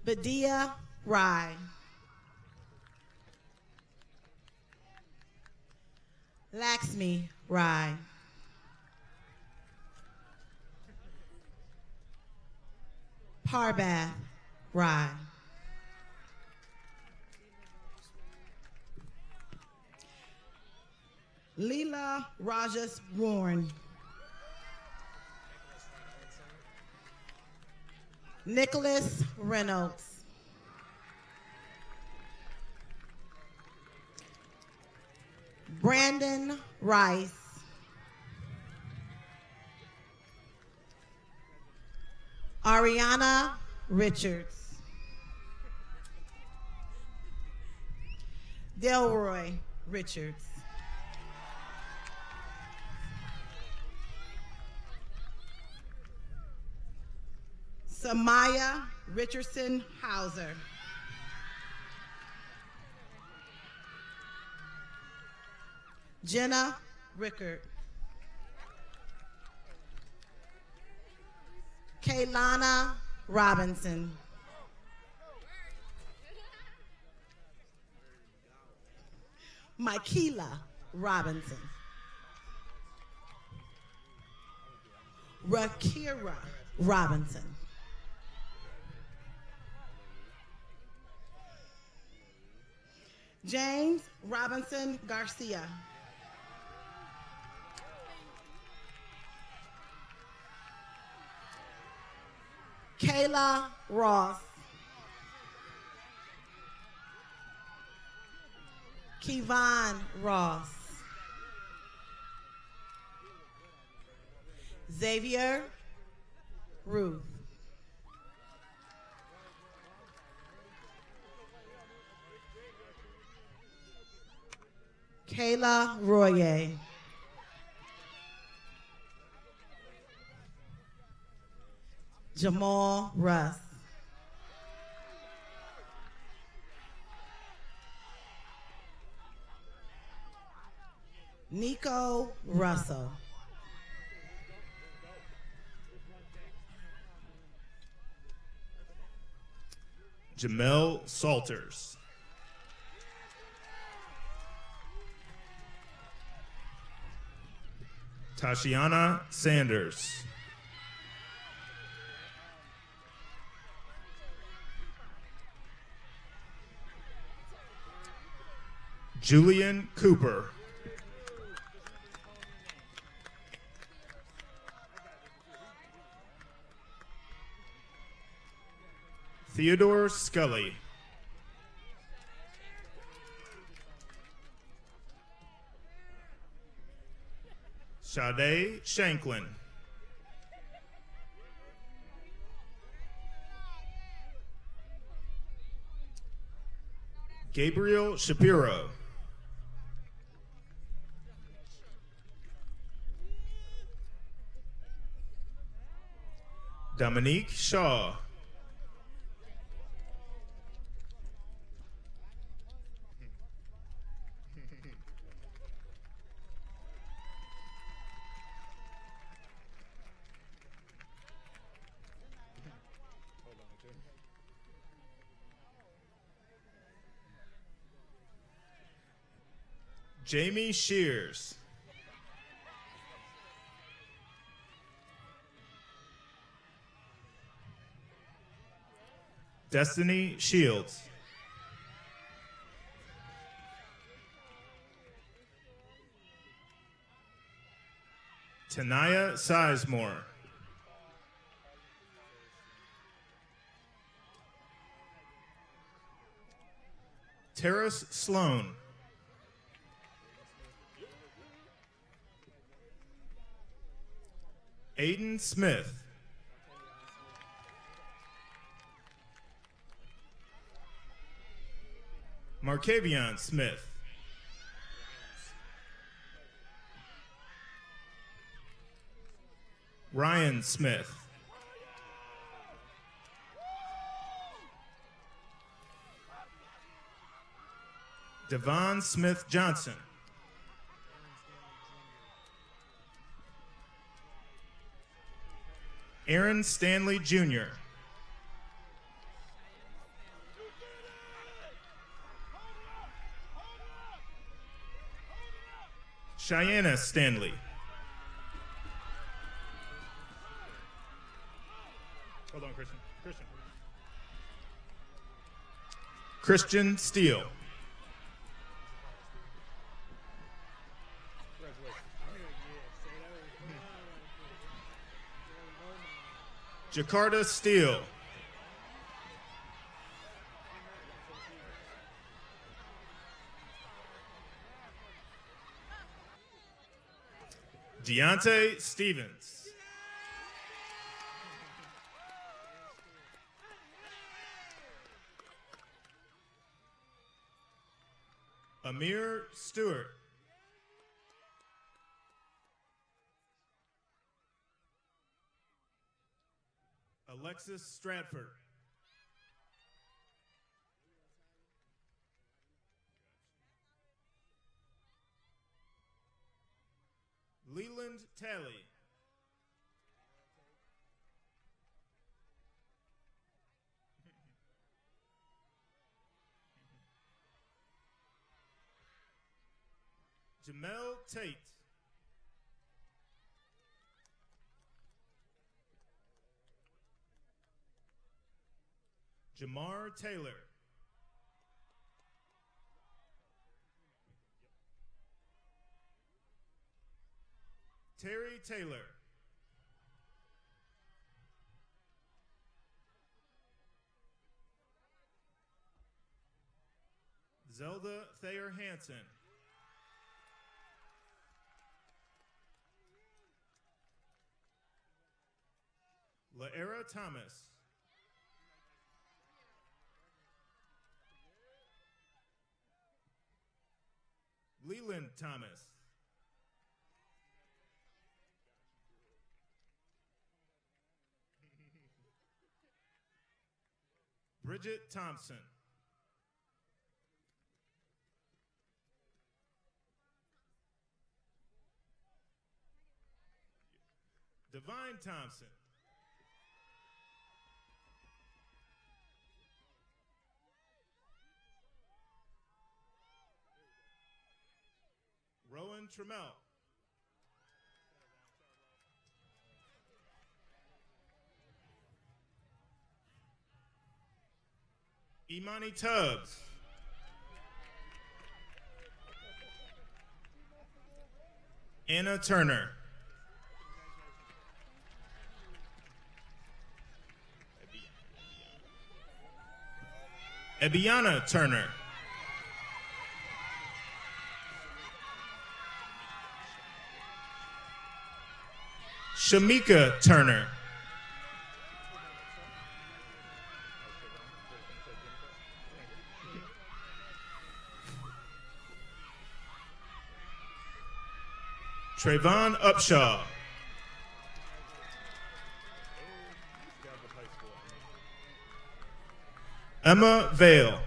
Badia Rye. Laxmi Rye. Parbath Rye. Leela Rajas Warren. Nicholas Reynolds. Brandon Rice. Ariana Richards. Delroy Richards. Samaya Richardson Hauser. Jenna Rickard. Kaylana Robinson. Mikela Robinson. Rakira Robinson. James Robinson Garcia. Kayla Ross. Kevon Ross. Xavier Ruth. Kayla Royer. Jamal Russ. Nico Russell. Jamel Salters. Tashiana Sanders. Julian Cooper. Theodore Scully. Sade Shanklin. Gabriel Shapiro. Dominique Shaw. Jamie Shears. Destiny Shields. Tanaya Sizemore. Terrace Sloan. Aiden Smith. Markavion Smith. Ryan Smith. Devon Smith Johnson. Aaron Stanley Jr. Cheyenne Stanley. Hold on, Christian. Christian Steele. Jakarta Steele. Deontay Stevens. Amir Stewart. Alexis Stratford. Leland Talley. Jamel Tate. Jamar Taylor. Terry Taylor. Zelda Thayer Hansen. Laera Thomas. Leland Thomas. Bridget Thompson. Divine Thompson. Rowan Trammell. Imani Tubbs. Anna Turner. Ebiana Turner. Shamika Turner. Trayvon Upshaw. Emma Vale.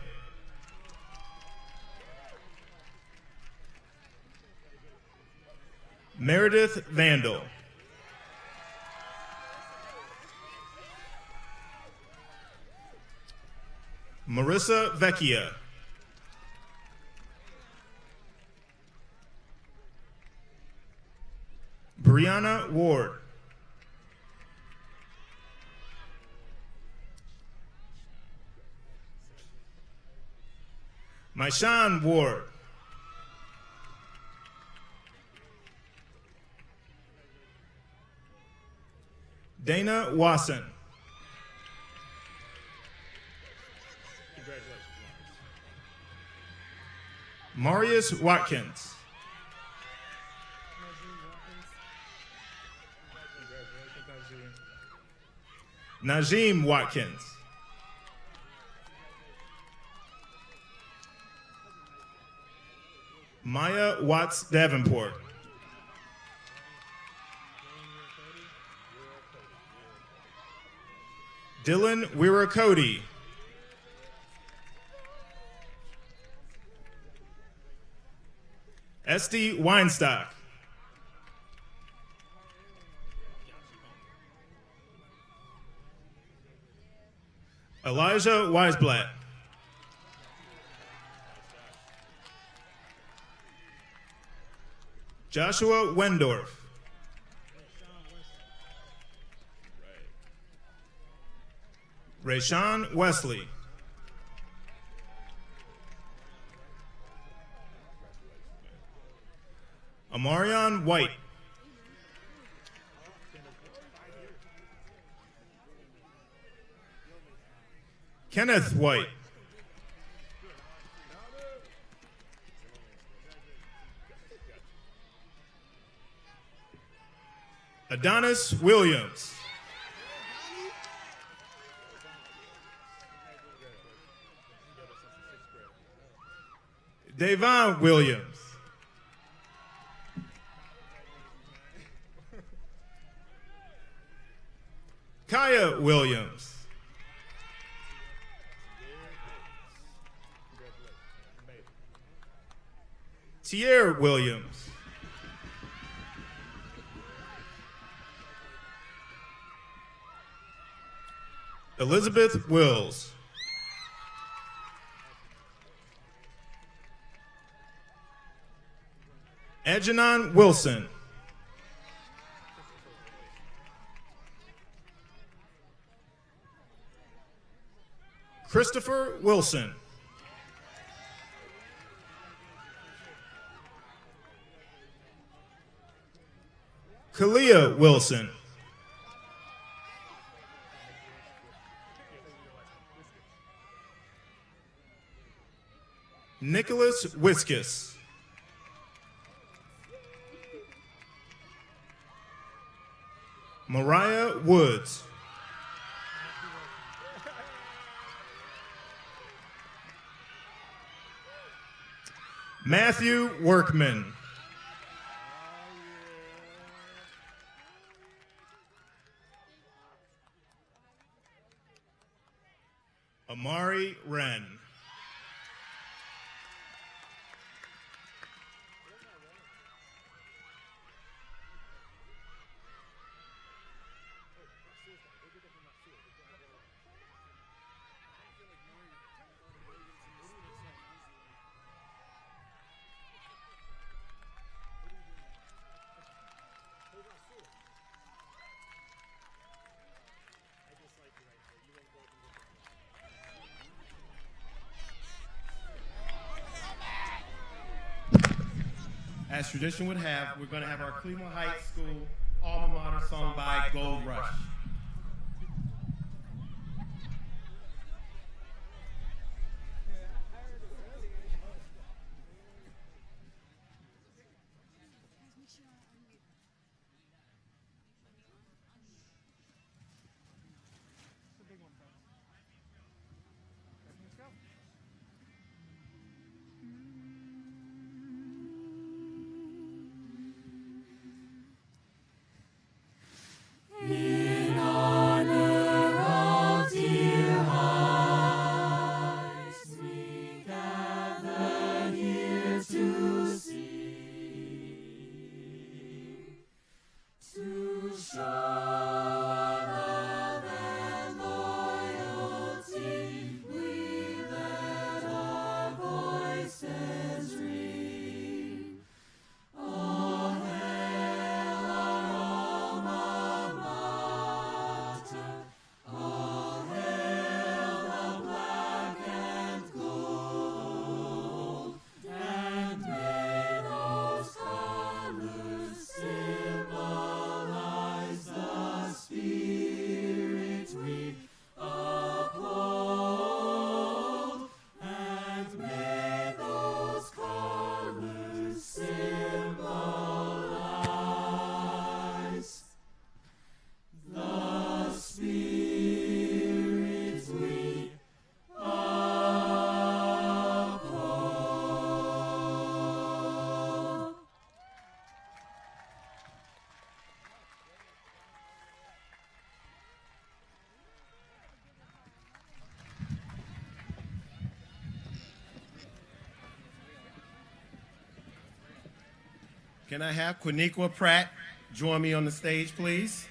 Meredith Vandal. Marissa Vecchia. Brianna Ward. Myshawn Ward. Dana Wasson. Marius Watkins. Najim Watkins. Maya Watts Davenport. Dylan Wiracody. Esty Weinstock. Elijah Weisblatt. Joshua Wendorf. Rayshawn Wesley. Amarion White. Kenneth White. Adonis Williams. Davon Williams. Kaya Williams. Tierre Williams. Elizabeth Wills. Edgenon Wilson. Christopher Wilson. Kalia Wilson. Nicholas Wiskus. Mariah Woods. Matthew Workman. Amari Wren. As tradition would have, we're going to have our Cleveland Heights School alma mater sung by Gold Rush. In honor of dear Heights, we gather here to sing, to show love and loyalty. We let our voices ring. All hail our alma mater. All hail the black and gold. And may those colors symbolize the spirit we uphold. And may those colors symbolize the spirit we uphold. Can I have Quiniqua Pratt join me on the stage, please?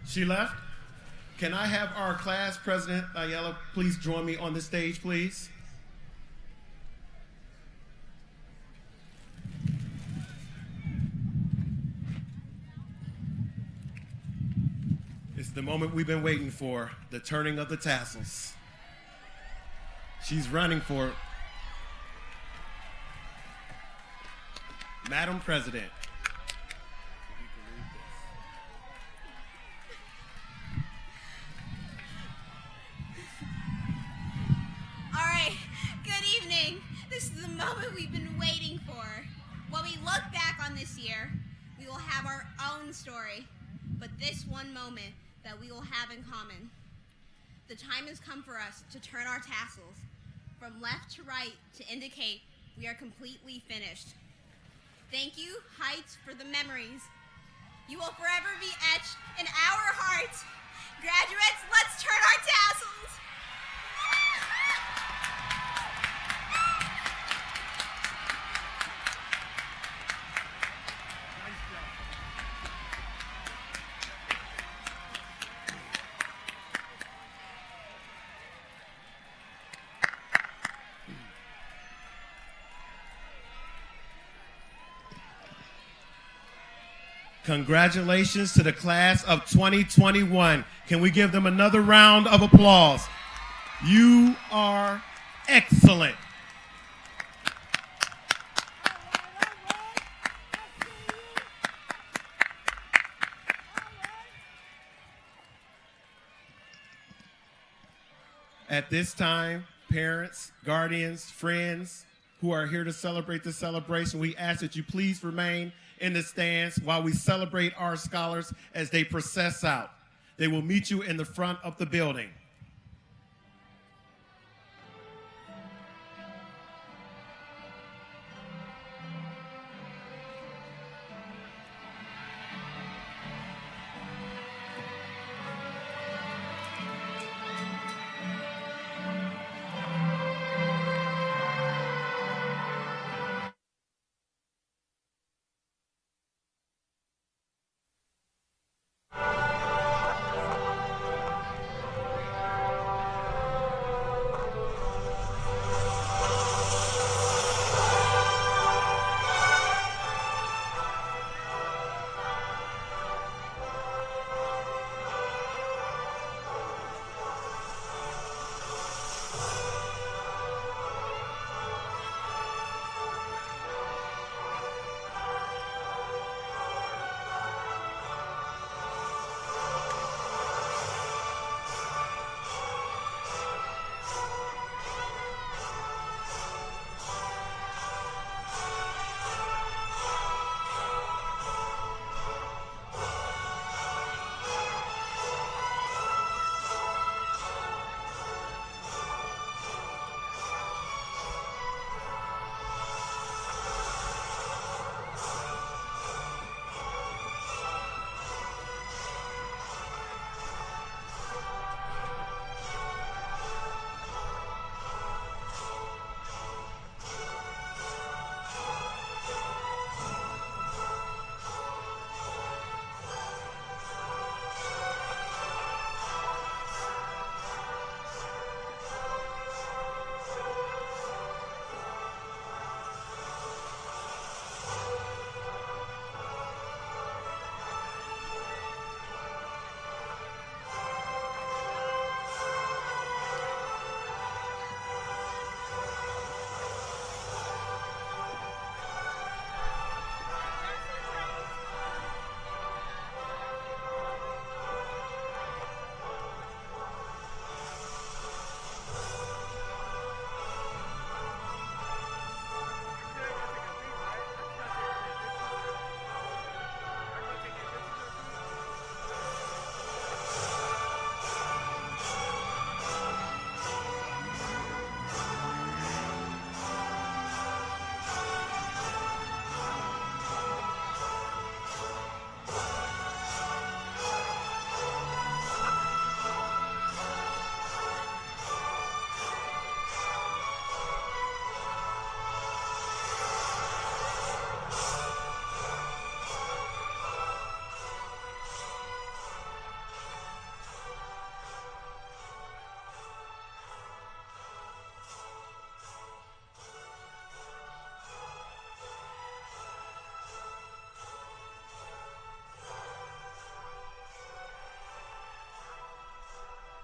She left? Can I have our class president, Ayala, please join me on the stage, please? It's the moment we've been waiting for, the turning of the tassels. She's running for Madam President. All right, good evening. moment we've been waiting for. When we look back on this year, we will have our own story, but this one moment that we will have in common. The time has come for us to turn our tassels from left to right to indicate we are completely finished. Thank you, Heights, for the memories. You will forever be etched in our hearts. Graduates, let's turn our tassels. Congratulations to the class of 2021. Can we give them another round of applause? You are excellent. At this time, parents, guardians, friends who are here to celebrate the celebration, we ask that you please remain in the stands while we celebrate our scholars as they process out. They will meet you in the front of the building.